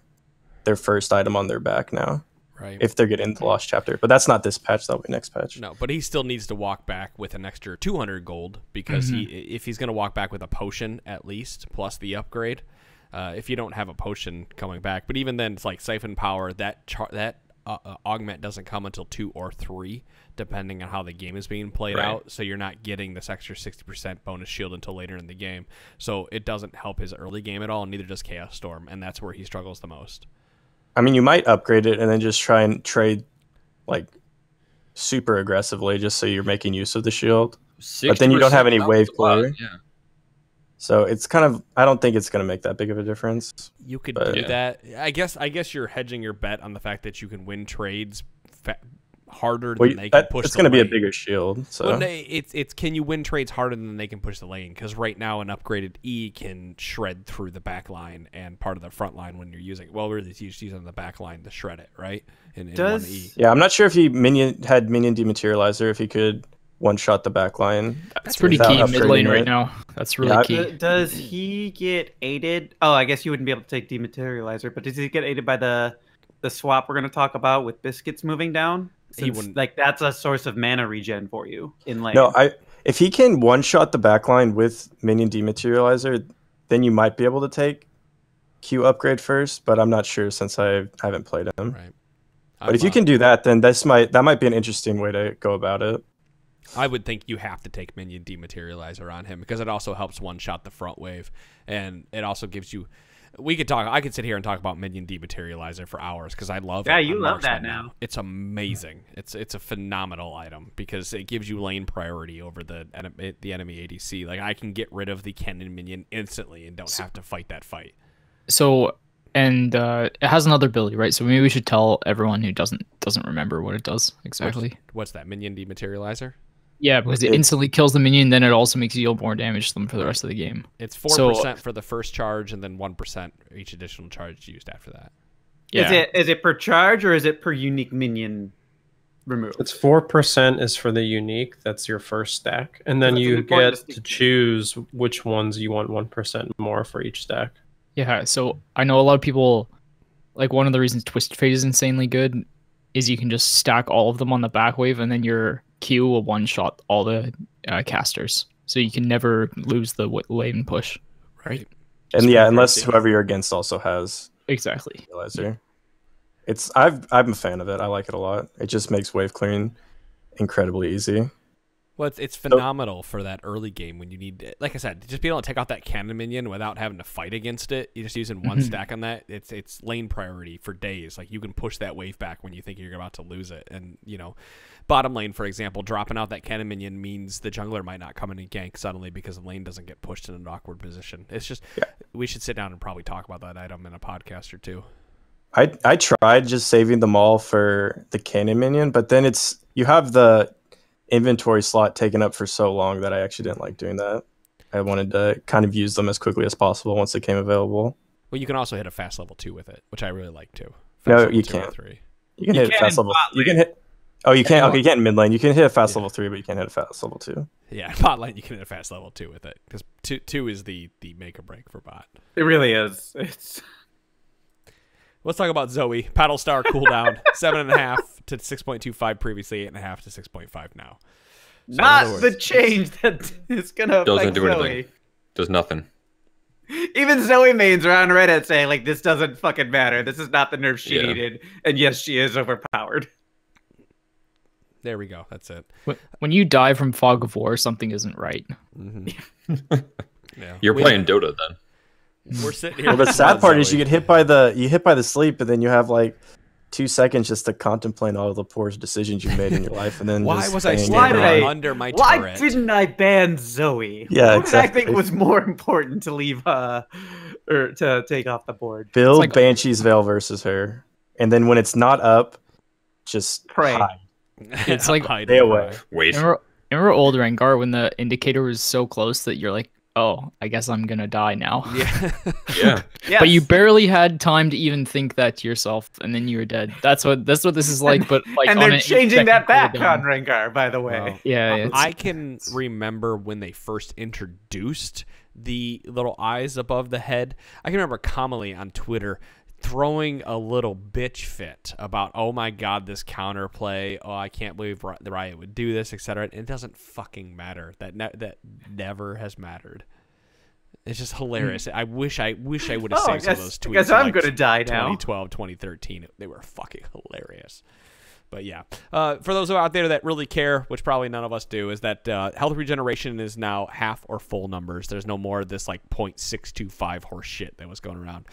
D: first item on their back now.
A: Right.
D: If they're getting the Lost Chapter. But that's not this patch, that'll be next patch.
A: No, but he still needs to walk back with an extra 200 gold because if he's gonna walk back with a potion at least plus the upgrade. If you don't have a potion coming back, but even then, it's like Siphon Power. That augment doesn't come until 2 or 3, depending on how the game is being played out. So you're not getting this extra 60% bonus shield until later in the game. So it doesn't help his early game at all, and neither does Chaos Storm, and that's where he struggles the most.
D: I mean, you might upgrade it and then just try and trade like super aggressively, just so you're making use of the shield. But then you don't have any wave clear.
C: Yeah.
D: So it's kind of, I don't think it's going to make that big of a difference.
A: You could do that. I guess you're hedging your bet on the fact that you can win trades harder than they can push.
D: It's going to be a bigger shield. So
A: well, it's can you win trades harder than they can push the lane? Because right now an upgraded E can shred through the back line and part of the front line when you're using. Well, really, it's using the back line to shred it, right? In one E.
D: Yeah, I'm not sure if he had minion dematerializer. If he could one-shot the back line.
F: That's pretty key in mid lane right now. That's really key.
B: Does he get aided? Oh, I guess you wouldn't be able to take dematerializer, but does he get aided by the swap we're going to talk about with biscuits moving down? He wouldn't. Like that's a source of mana regen for you in lane.
D: No, if he can one-shot the back line with minion dematerializer, then you might be able to take Q upgrade first, but I'm not sure since I haven't played him.
A: Right.
D: But if you can do that, then that might be an interesting way to go about it.
A: I would think you have to take minion dematerializer on him because it also helps one-shot the front wave, and it also gives you. I could sit here and talk about minion dematerializer for hours because I love it.
B: Yeah, you love that now.
A: It's amazing. It's a phenomenal item because it gives you lane priority over the enemy ADC. Like I can get rid of the cannon minion instantly and don't have to fight that fight.
F: So. And it has another ability, right? So maybe we should tell everyone who doesn't remember what it does exactly.
A: What's that? Minion dematerializer?
F: Yeah, because it instantly kills the minion, then it also makes you deal more damage to them for the rest of the game.
A: It's 4% for the first charge, and then 1% each additional charge used after that.
F: Yeah.
B: Is it per charge or is it per unique minion removed?
E: It's 4% is for the unique. That's your first stack, and then you get to choose which ones you want 1% more for each stack.
F: Yeah, so I know a lot of people, like one of the reasons Twisted Fate is insanely good is you can just stack all of them on the back wave and then your Q will one-shot all the casters. So you can never lose the lane push. Right?
D: And yeah, unless whoever you're against also has...
F: Exactly.
D: I'm a fan of it. I like it a lot. It just makes wave clearing incredibly easy.
A: Well, it's phenomenal for that early game when you need, like I said, just being able to take out that cannon minion without having to fight against it. You're just using one stack on that. It's lane priority for days. Like you can push that wave back when you think you're about to lose it. And bottom lane, for example, dropping out that cannon minion means the jungler might not come in and gank suddenly because the lane doesn't get pushed in an awkward position. It's just we should sit down and probably talk about that item in a podcast or two.
D: I tried just saving them all for the cannon minion, but then you have the inventory slot taken up for so long that I actually didn't like doing that. I wanted to kind of use them as quickly as possible once they came available.
A: Well, you can also hit a fast level 2 with it, which I really like too.
D: No, you can't. You can hit fast level. You can hit. Oh, you can't. Okay, you can't in mid lane. You can hit a fast level 3, but you can't hit a fast level 2.
A: Yeah, bot lane you can hit a fast level 2 with it because 2 is the make or break for bot.
B: It really is.
A: Let's talk about Zoe. Paddle Star cooldown 7.5 to 6.25 previously, 8.5 to 6.5 now. So
B: not the change that is gonna
C: doesn't
B: affect
C: do
B: Zoe.
C: anything. Does nothing.
B: Even Zoe mains are on Reddit saying like this doesn't fucking matter. This is not the nerf she needed, and yes, she is overpowered.
A: There we go. That's it.
F: When you die from Fog of War, something isn't right.
A: Yeah.
C: You're playing Dota then.
A: We're sitting here.
D: Well, the sad part is you get hit by the sleep, and then you have like 2 seconds just to contemplate all the poor decisions you made in your life, and then
A: why was I standing under my turret?
B: Why didn't I ban Zoe?
D: Yeah,
B: what
D: exactly.
B: I think was more important to leave or to take off the board.
D: Build like Banshee's Veil versus her, and then when it's not up, just
B: pray.
D: Hide.
F: It's like
D: stay away.
C: Wait.
F: Remember old Rengar when the indicator was so close that you're like, oh, I guess I'm gonna die now.
A: Yeah.
C: Yeah.
B: Yes.
F: But you barely had time to even think that to yourself, and then you were dead. That's what this is like. But like,
B: and
F: on
B: they're
F: an
B: changing that back
F: cooldown.
B: on Rengar, by the way.
A: Wow.
F: Yeah,
A: I can remember when they first introduced the little eyes above the head. I can remember Kamali on Twitter throwing a little bitch fit about, oh my god, this counterplay, oh I can't believe the Riot would do this, etc. It doesn't fucking matter. That never has mattered. It's just hilarious. I wish I would have saved some of those tweets.
B: I guess I'm gonna die now.
A: 2012, 2013. They were fucking hilarious. But yeah, for those out there that really care, which probably none of us do, is that health regeneration is now half or full numbers. There's no more of this like 0.625 horse shit that was going around.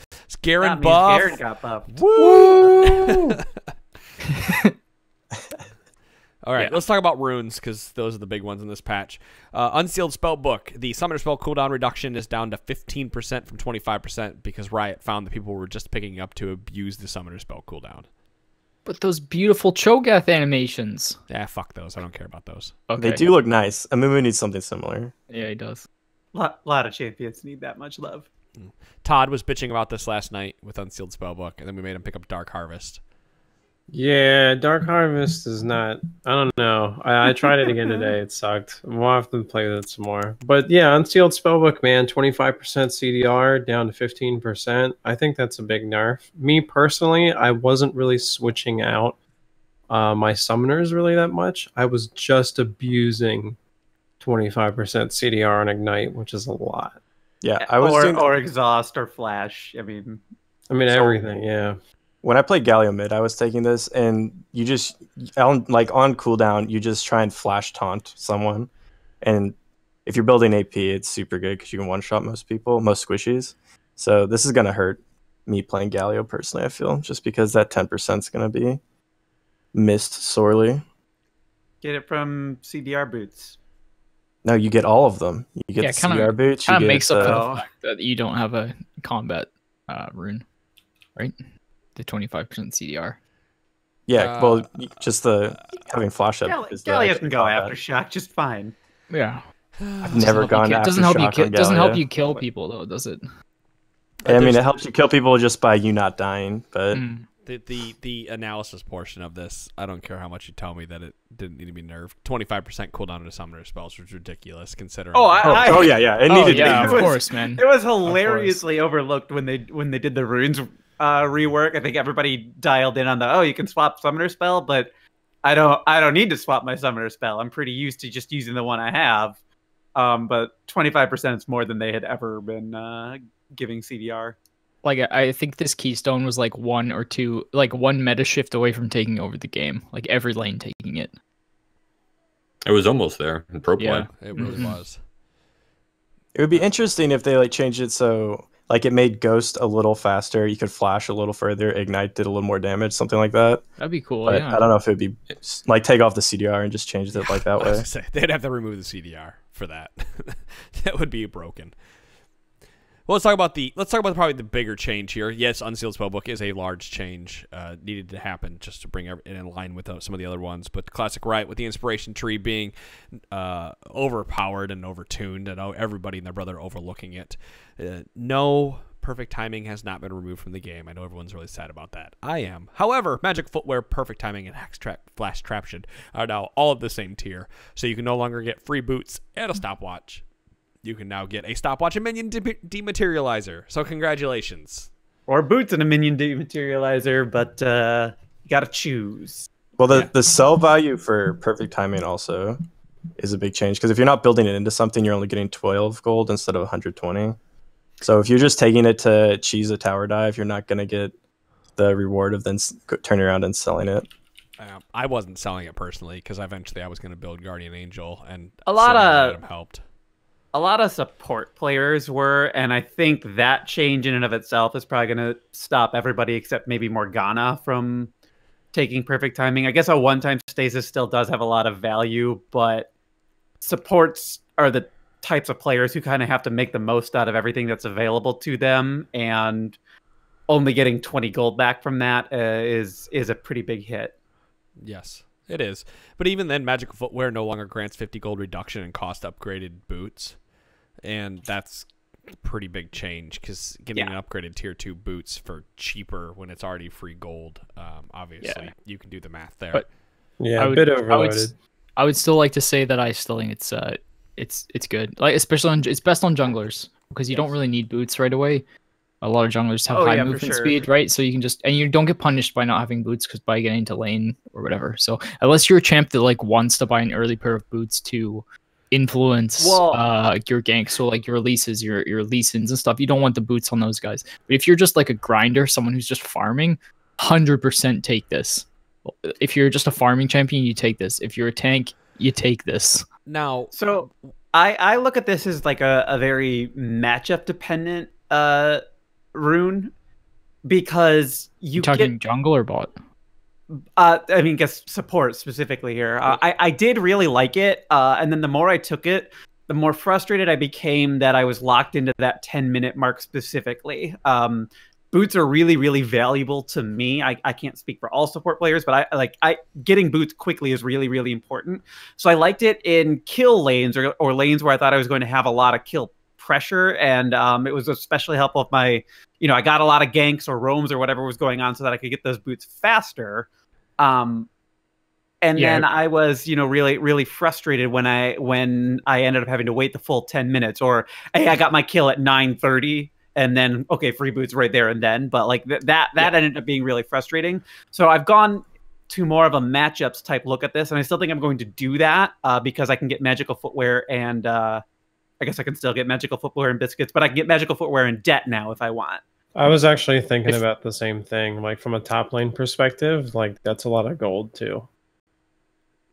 A: Garen buff.
B: Garen got buffed.
A: Woo! All right, let's talk about runes because those are the big ones in this patch. Unsealed Spellbook. The summoner spell cooldown reduction is down to 15% from 25% because Riot found that people were just picking up to abuse the summoner spell cooldown.
F: But those beautiful Cho'Gath animations.
A: Yeah, fuck those. I don't care about those.
F: Okay.
D: They do look nice. Amumu needs something similar.
F: Yeah, he does.
B: Lot of champions need that much love.
A: Todd was bitching about this last night with Unsealed Spellbook, and then we made him pick up Dark Harvest.
E: Yeah, Dark Harvest is not... I don't know. I tried it again today. It sucked. We'll have to play that some more. But yeah, Unsealed Spellbook, man, 25% CDR down to 15%. I think that's a big nerf. Me, personally, I wasn't really switching out my summoners really that much. I was just abusing 25% CDR on Ignite, which is a lot.
D: Yeah, I was
B: or exhaust or flash. I mean,
E: everything, yeah.
D: when I played Galio mid, I was taking this, and you just on cooldown, you just try and flash taunt someone, and if you're building AP, it's super good because you can one-shot most people, most squishies. So this is gonna hurt me playing Galio personally. I feel just because that 10% is gonna be missed sorely.
B: Get it from CDR boots.
D: No, you get all of them. You get the CDR boots.
F: Kind of makes up for the fact that you don't have a combat rune, right? The 25% CDR.
D: Yeah, well, just the having flash up.
B: Galio can go aftershock just fine.
F: Yeah,
D: I've never gone aftershock.
F: Doesn't help you kill people though, does it?
D: I mean, it helps you kill people just by you not dying, but
A: the analysis portion of this, I don't care how much you tell me that it didn't need to be nerfed. 25% cooldown to summoner spells was ridiculous considering.
D: Oh yeah, it needed to be.
F: Of course, man.
B: It was hilariously overlooked when they did the runes rework. I think everybody dialed in on the you can swap summoner spell, but I don't need to swap my summoner spell. I'm pretty used to just using the one I have. But 25% is more than they had ever been giving CDR.
F: Like, I think this keystone was like one meta shift away from taking over the game. Like every lane taking it.
C: It was almost there in pro play.
A: Yeah, it really was.
D: It would be interesting if they changed it so it made Ghost a little faster. You could flash a little further. Ignite did a little more damage, something like that.
F: That'd be cool.
D: But
F: yeah.
D: I don't know if it would be take off the CDR and just change it that way.
A: They'd have to remove the CDR for that. That would be broken. Well, let's talk about probably the bigger change here. Yes, Unsealed Spellbook is a large change needed to happen just to bring it in line with some of the other ones. But Classic Riot, with the Inspiration Tree being overpowered and overtuned, and everybody and their brother overlooking it, no Perfect Timing has not been removed from the game. I know everyone's really sad about that. I am. However, Magic Footwear, Perfect Timing, and Flash Traption are now all of the same tier. So you can no longer get free boots and a stopwatch. You can now get a stopwatch and minion dematerializer. So congratulations.
B: Or boots and a minion dematerializer, but you gotta choose.
D: Well, the sell value for Perfect Timing also is a big change, because if you're not building it into something, you're only getting 12 gold instead of 120. So if you're just taking it to cheese a tower dive, you're not going to get the reward of then turning around and selling it.
A: I wasn't selling it personally because eventually I was going to build Guardian Angel, and
B: a lot of
A: helped.
B: A lot of support players were, and I think that change in and of itself is probably going to stop everybody except maybe Morgana from taking Perfect Timing. I guess a one-time stasis still does have a lot of value, but supports are the types of players who kind of have to make the most out of everything that's available to them, and only getting 20 gold back from that is a pretty big hit.
A: Yes, it is. But even then, Magical Footwear no longer grants 50 gold reduction in cost upgraded boots. And that's a pretty big change, because getting an upgraded tier 2 boots for cheaper when it's already free gold, obviously you can do the math there.
E: But a bit overloaded.
F: I would still like to say that I still think it's good. Like, especially it's best on junglers, because you don't really need boots right away. A lot of junglers have high movement speed, right? So you can and you don't get punished by not having boots because by getting into lane or whatever. So unless you're a champ that wants to buy an early pair of boots to influence your gank, so your Leases, your Leasons and stuff, you don't want the boots on those guys. But if you're just a grinder, someone who's just farming, 100% take this. If you're just a farming champion, you take this. If you're a tank, you take this.
A: Now,
B: so I look at this as a very matchup dependent rune, because you
F: talking jungle or bot?
B: I mean, guess support specifically here. I did really like it, and then the more I took it, the more frustrated I became that I was locked into that 10-minute mark specifically. Boots are really, really valuable to me. I can't speak for all support players, but I getting boots quickly is really, really important. So I liked it in kill lanes or lanes where I thought I was going to have a lot of kill pressure, and it was especially helpful if my, I got a lot of ganks or roams or whatever was going on, so that I could get those boots faster. Then I was, really, really frustrated when I ended up having to wait the full 10 minutes, or hey, I got my kill at 9:30. And then, okay, free boots right there and then. But that ended up being really frustrating. So I've gone to more of a matchups type look at this, and I still think I'm going to do that because I can get Magical Footwear and I guess I can still get Magical Footwear and Biscuits, but I can get Magical Footwear and Debt now if I want.
E: I was actually thinking about the same thing. Like from a top lane perspective, like that's a lot of gold too.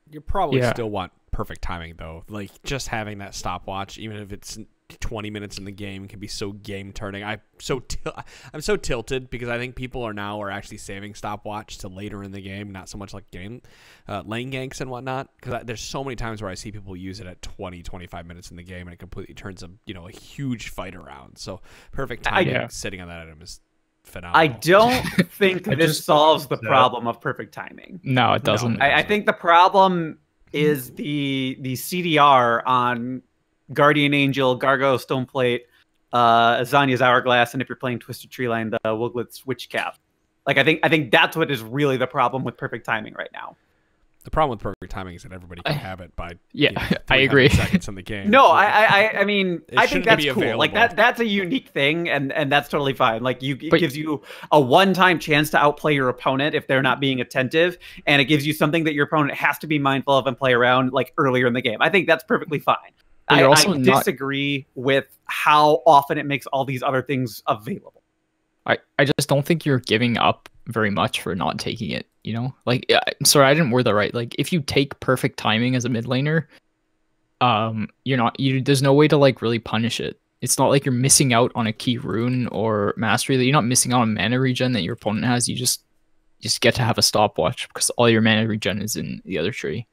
A: You probably still want perfect timing though. Like just having that stopwatch, even if it's 20 minutes in the game, can be so game turning. I'm so tilted because I think people are actually saving stopwatch to later in the game, not so much like lane ganks and whatnot. Because there's so many times where I see people use it at 20-25 minutes in the game, and it completely turns a huge fight around. So perfect timing sitting on that item is phenomenal.
B: I don't think this solves the problem of perfect timing.
F: No, it doesn't.
B: No, I think the problem is the CDR on Guardian Angel, Gargo, Stoneplate, Azania's Hourglass, and if you're playing Twisted Treeline, the Wiglet's Witch Cap. Like I think that's what is really the problem with perfect timing right now.
A: The problem with perfect timing is that everybody can have it by
F: I agree.
A: seconds in the game.
B: No, I mean I think that's cool.
A: Available.
B: Like that's a unique thing, and that's totally fine. Like it gives you a one-time chance to outplay your opponent if they're not being attentive, and it gives you something that your opponent has to be mindful of and play around like earlier in the game. I think that's perfectly fine. I disagree with how often it makes all these other things available.
F: I just don't think you're giving up very much for not taking it, Like, sorry, I didn't word that right. Like, if you take perfect timing as a mid laner, there's no way to, like, really punish it. It's not like you're missing out on a key rune or mastery. That you're not missing out on mana regen that your opponent has. You just get to have a stopwatch because all your mana regen is in the other tree.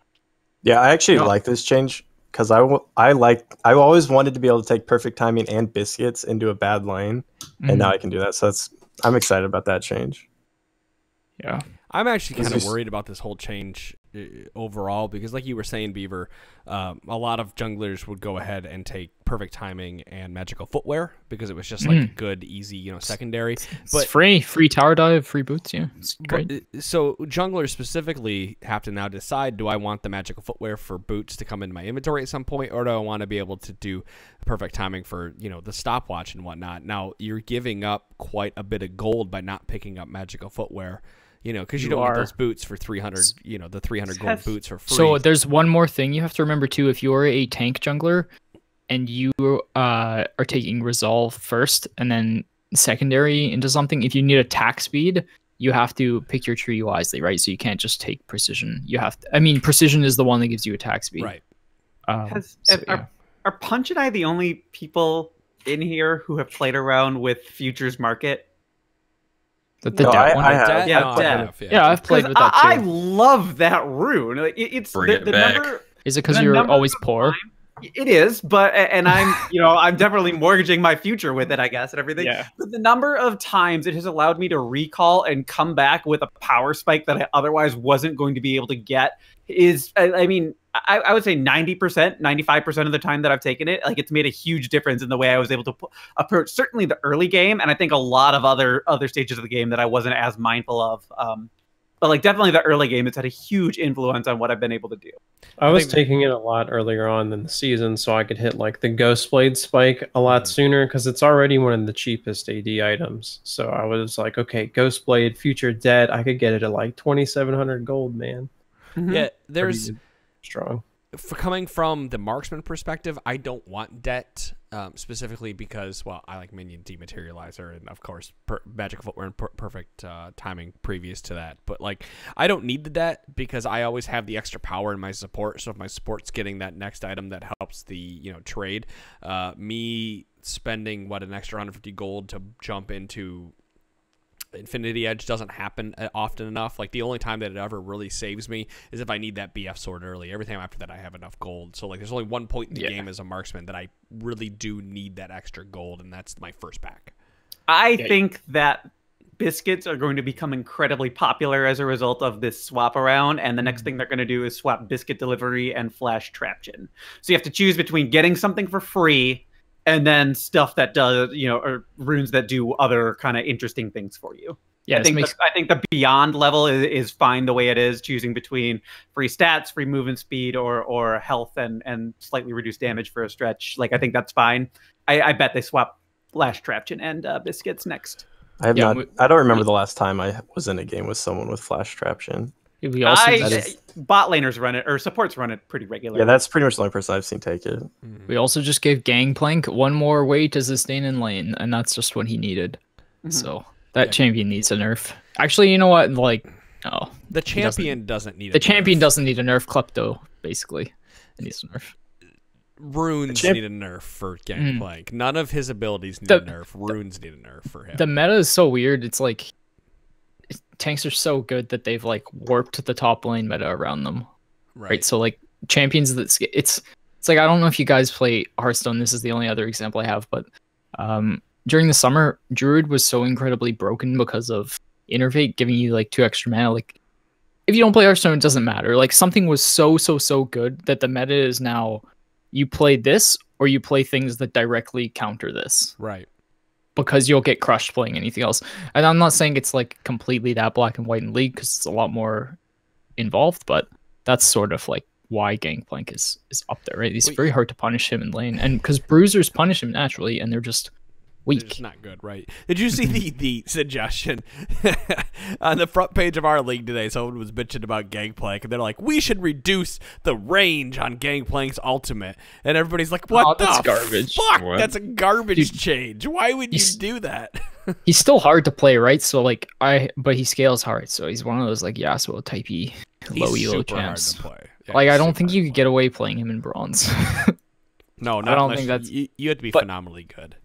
D: Yeah, I actually like this change. Because I always wanted to be able to take perfect timing and biscuits into a bad lane, and now I can do that. So I'm excited about that change.
F: Yeah,
A: I'm actually kind of worried about this whole change overall because, like you were saying, Beaver, a lot of junglers would go ahead and take perfect timing and magical footwear because it was just like a good, easy, secondary.
F: But free tower dive, free boots. Yeah, it's great.
A: So junglers specifically have to now decide: do I want the magical footwear for boots to come in my inventory at some point, or do I want to be able to do perfect timing for the stopwatch and whatnot? Now you're giving up quite a bit of gold by not picking up magical footwear. Because you don't get those boots for 300, the 300 gold boots for free.
F: So there's one more thing you have to remember too. If you're a tank jungler and you are taking resolve first and then secondary into something, if you need attack speed, you have to pick your tree wisely, right? So you can't just take precision. You have to, precision is the one that gives you attack speed.
A: Right.
B: Are Punch and I the only people in here who have played around with Futures Market?
D: I have.
F: I've played with that too.
B: I love that rune. It's the number.
F: Is it because you're always poor?
B: It is, but I'm I'm definitely mortgaging my future with it, I guess, and everything.
F: Yeah.
B: But the number of times it has allowed me to recall and come back with a power spike that I otherwise wasn't going to be able to get is, I would say 90%, 95% of the time that I've taken it, like it's made a huge difference in the way I was able to approach certainly the early game, and I think a lot of other stages of the game that I wasn't as mindful of. But like definitely the early game, it's had a huge influence on what I've been able to do.
E: I was taking it a lot earlier on in the season, so I could hit like the Ghost Blade spike a lot sooner because it's already one of the cheapest AD items. So I was like, okay, Ghost Blade, Future Dead, I could get it at like 2,700 gold, man.
A: Yeah, there's
E: strong.
A: Coming from the marksman perspective, I don't want debt specifically because, well, I like minion dematerializer and of course magical footwear and perfect timing previous to that. But like, I don't need the debt because I always have the extra power in my support. So if my support's getting that next item that helps the trade, me spending an extra 150 gold to jump into Infinity Edge doesn't happen often enough. Like the only time that it ever really saves me is if I need that BF sword early. Every time after that I have enough gold. So like there's only one point in the game as a marksman that I really do need that extra gold, and that's my first pack.
B: I think that biscuits are going to become incredibly popular as a result of this swap around, and the next thing they're going to do is swap biscuit delivery and flash traption. So you have to choose between getting something for free and then stuff that does, or runes that do other kind of interesting things for you. Yeah, I think the beyond level is fine the way it is, choosing between free stats, free movement speed, or health and slightly reduced damage for a stretch. Like I think that's fine. I bet they swap flash traption and biscuits next.
D: I don't remember the last time I was in a game with someone with flash traption.
F: We also
B: bot laners run it, or supports run it pretty regularly.
D: Yeah, that's pretty much the only person I've seen take it.
F: We also just gave Gangplank one more way to sustain in lane, and that's just what he needed. So that champion needs a nerf. Actually, you know what? Like, no,
A: the champion doesn't need.
F: The champion doesn't need a nerf. Klepto basically needs a nerf.
A: Runes need a nerf for Gangplank. None of his abilities need a nerf. Runes need a nerf for him.
F: The meta is so weird. It's like tanks are so good that they've like warped the top lane meta around them. Right. So like champions it's like, I don't know if you guys play Hearthstone. This is the only other example I have, but during the summer, Druid was so incredibly broken because of Innervate giving you like 2 extra mana. Like if you don't play Hearthstone, it doesn't matter. Like something was so good that the meta is now you play this or you play things that directly counter this.
A: Right.
F: Because you'll get crushed playing anything else. And I'm not saying it's like completely that black and white in League because it's a lot more involved, but that's sort of like why Gangplank is up there, right? It's very hard to punish him in lane. And because bruisers punish him naturally and they're just weak.
A: It's not good, right? Did you see the suggestion on the front page of our league today? Someone was bitching about Gangplank, and they're like, "We should reduce the range on Gangplank's ultimate." And everybody's like, "What the
F: garbage?
A: Fuck,
C: what?
A: That's a garbage change. Why would you do that?"
F: He's still hard to play, right? So like but he scales hard. So he's one of those like Yasuo typey low elo champs.
A: Yeah,
F: like I don't think you could get away playing him in bronze.
A: No,
F: I don't think that's.
A: You have to be phenomenally good.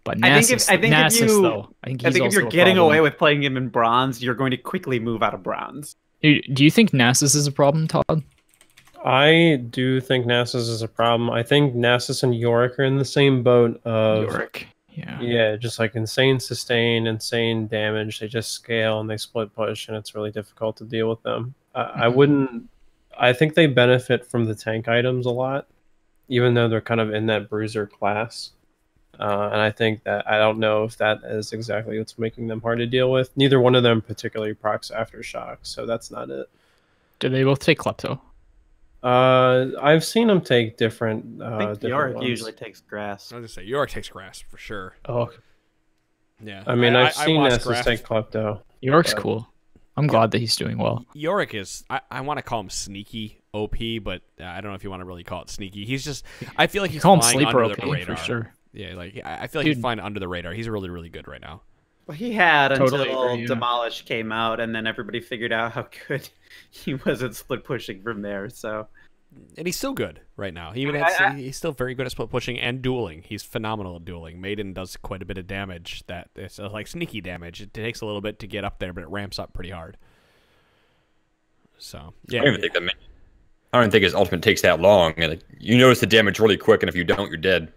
F: But Nasus,
B: I think if you're getting away
F: with
B: with playing him in bronze, you're going to quickly move out of bronze.
F: Do you think Nasus is a problem, Todd?
E: I do think Nasus is a problem. I think Nasus and Yorick are in the same boat of
F: Yorick. Yeah.
E: Yeah, just like insane sustain, insane damage. They just scale and they split push, and it's really difficult to deal with them. I wouldn't. I think they benefit from the tank items a lot, even though they're kind of in that bruiser class. And I think that I don't know if that is exactly what's making them hard to deal with. Neither one of them particularly procs Aftershock, so that's not it.
F: Do they both take Klepto?
E: I've seen them take different.
B: I think Yorick usually takes grass.
A: I was gonna say Yorick takes grass for sure.
F: Oh,
A: yeah.
E: I mean, I've seen Nasus take Klepto.
F: Yorick's cool. I'm glad that he's doing well.
A: Yorick is, I want to call him sneaky OP, but I don't know if you want to really call it sneaky. He's just, I feel like he's flying under the radar.
F: For sure.
A: Yeah, like I feel like he's flying under the radar. He's really, really good right now.
B: Well, he had
F: Totally
B: until
F: agree, yeah.
B: Demolish came out, and then everybody figured out how good he was at split pushing from there. So,
A: and he's still good right now. He's still very good at split pushing and dueling. He's phenomenal at dueling. Maiden does quite a bit of damage. That it's like sneaky damage. It takes a little bit to get up there, but it ramps up pretty hard. So yeah,
C: I don't even think his ultimate takes that long, and you notice the damage really quick, and if you don't, you're dead.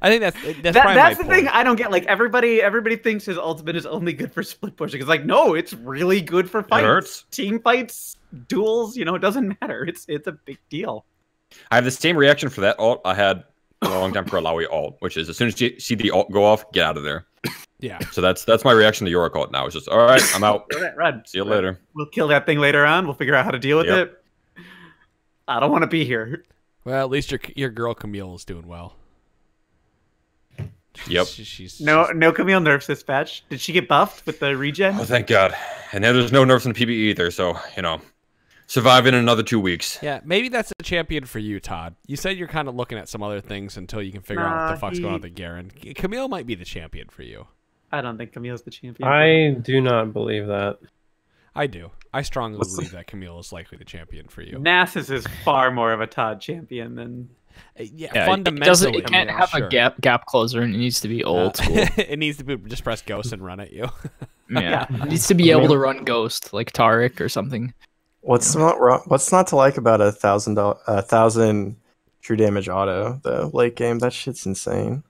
A: I think that's
B: the thing I don't get. Like everybody thinks his ultimate is only good for split pushing. It's like, no, it's really good for fights,
C: hurts.
B: Team fights, duels. You know, it doesn't matter. It's a big deal.
C: I have the same reaction for that ult I had a long time for Alawi ult, which is as soon as you see the ult go off, get out of there.
A: Yeah.
C: So that's my reaction to Yorick ult now. It's just, all right, I'm out.
B: Red.
C: See you later.
B: We'll kill that thing later on. We'll figure out how to deal with it. I don't want to be here.
A: Well, at least your girl Camille is doing well.
C: Yep.
B: No Camille nerfs this patch. Did she get buffed with the regen?
C: Oh, thank God. And then there's no nerfs in PBE either, so, survive in another 2 weeks.
A: Yeah, maybe that's a champion for you, Todd. You said you're kind of looking at some other things until you can figure out what the fuck's going on with Garen. Camille might be the champion for you.
B: I don't think Camille's the champion.
E: I do not believe that.
A: I do. I strongly believe that Camille is likely the champion for you.
B: Nasus is far more of a Todd champion than...
A: Yeah, fundamentally.
F: It can't have a gap closer, and it needs to be old school.
A: It needs to be just press Ghost and run at you.
F: Yeah, it needs to be able to run Ghost like Taric or something.
D: What's not to like about a 1,000 true damage auto though? Late game, that shit's insane.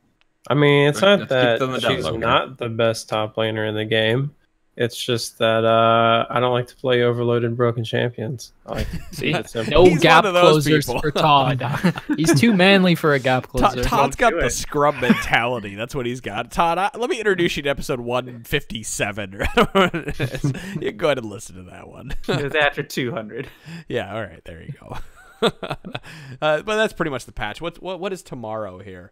E: I mean, it's not
C: Let's
E: that
C: keep them down
E: she's
C: low.
E: not the best top laner in the game. It's just that I don't like to play overloaded broken champions. I like to
F: See,
E: it's simple.
F: no
A: He's
F: gap
A: one of those
F: closers
A: people.
F: for Todd. He's too manly for a gap closer.
A: Todd's got the scrub mentality. That's what he's got. Todd, let me introduce you to episode 157. You go ahead and listen to that one.
B: It was after 200.
A: Yeah, all right, there you go. But that's pretty much the patch. What is tomorrow here?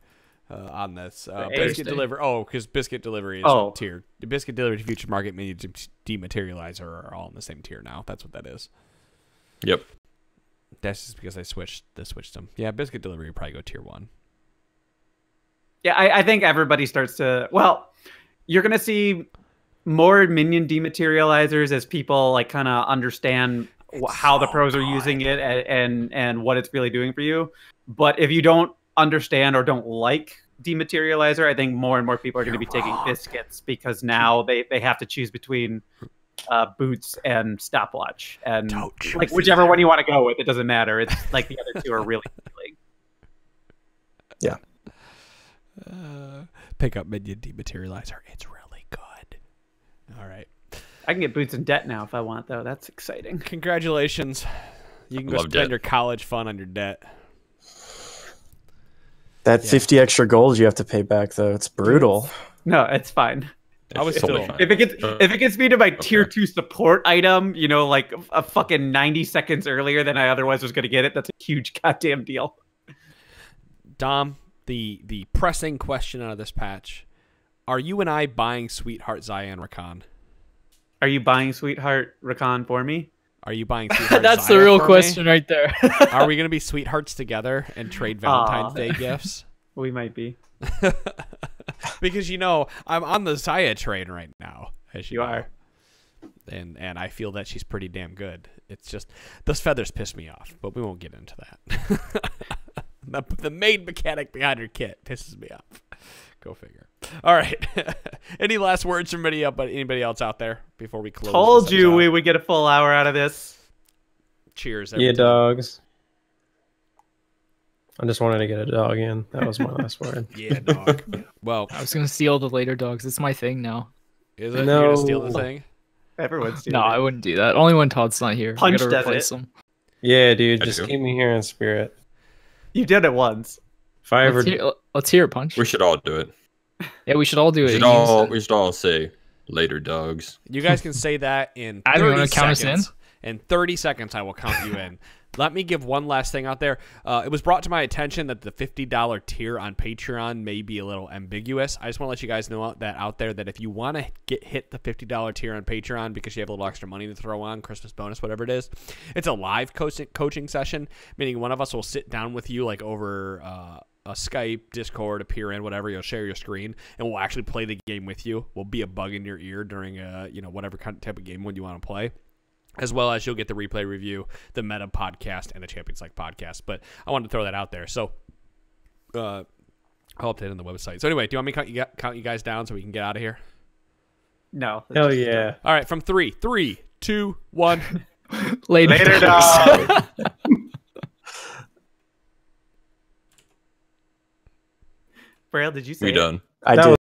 A: On this biscuit delivery. Oh, because biscuit delivery is tiered. The biscuit delivery to future market minions and dematerializer are all in the same tier now. That's what that is.
C: Yep.
A: That's just because they switched them. Yeah, biscuit delivery would probably go tier 1.
B: Yeah, I think everybody starts to... Well, you're gonna see more minion dematerializers as people like kind of understand how the pros are using it and what it's really doing for you. But if you don't understand or don't like dematerializer, I think more and more people are going to be taking biscuits because now they have to choose between boots and stopwatch, and like whichever one you want to go with, it doesn't matter. It's like the other two are really appealing.
D: Yeah.
A: Pick up minion dematerializer. It's really good. All right.
B: I can get boots in debt now if I want, though. That's exciting.
A: Congratulations. You can go spend
C: debt.
A: your college fund on your debt.
D: That 50 extra gold you have to pay back, though. It's brutal.
B: No, it's fine.
A: I was
C: totally
A: still
C: fine.
B: If it gets me to my tier 2 support item, you know, like a fucking 90 seconds earlier than I otherwise was going to get it, that's a huge goddamn deal.
A: Dom, the pressing question out of this patch: are you and I buying Sweetheart Xayah and Rakan?
B: Are you buying Sweetheart Rakan for me?
A: Are you buying Sweetheart
F: That's
A: Xayah
F: the real
A: for
F: question
A: me?
F: right there.
A: Are we going to be sweethearts together and trade Valentine's Day gifts?
B: We might be.
A: Because, you know, I'm on the Xayah train right now. As you know.
B: are.
A: And I feel that she's pretty damn good. It's just, those feathers piss me off, but we won't get into that. the main mechanic behind her kit pisses me off. Go figure. All right. Any last words from anybody else out there before we close?
B: Told
A: this
B: you
A: episode?
B: we would get a full hour out of this.
A: Cheers.
E: Yeah,
A: every time.
E: dogs. I just wanted to get a dog in. That was my last word.
A: Yeah, dog. Well,
F: I was gonna steal the later dogs. It's my thing now.
A: is it?
E: No.
A: You're gonna steal the thing?
B: Everyone's doing
F: No, I wouldn't do that. Only when Todd's not here.
B: Punch
F: I gotta
B: does
F: replace
B: it.
F: him.
E: Yeah, dude,
C: I
E: just
C: do.
E: keep me here in spirit.
B: You did it once.
E: If I ever
F: Let's hear it, Punch.
C: We should all do it.
F: Yeah, we should all do
C: We
F: it.
C: should all say later, dogs.
A: You guys can say that in
F: Adam, you
A: 30
F: wanna count us
A: seconds. In 30 seconds, I will count you in. Let me give one last thing out there. It was brought to my attention that the $50 tier on Patreon may be a little ambiguous. I just want to let you guys know that out there that if you want to hit the $50 tier on Patreon because you have a little extra money to throw on, Christmas bonus, whatever it is, it's a live coaching session, meaning one of us will sit down with you like over a Skype, Discord, appear in, whatever. You'll share your screen, and we'll actually play the game with you. We'll be a bug in your ear during whatever kind of type of game when you want to play. As well as you'll get the replay review, the meta podcast, and the Champions League podcast. But I wanted to throw that out there. So I'll update it on the website. So anyway, do you want me to count you guys down so we can get out of here?
B: No.
E: Hell yeah.
A: All right, from 3, 2, 1.
B: Later, dog. Braille, did you say
C: We
B: it?
C: done.
D: I
E: That
D: did.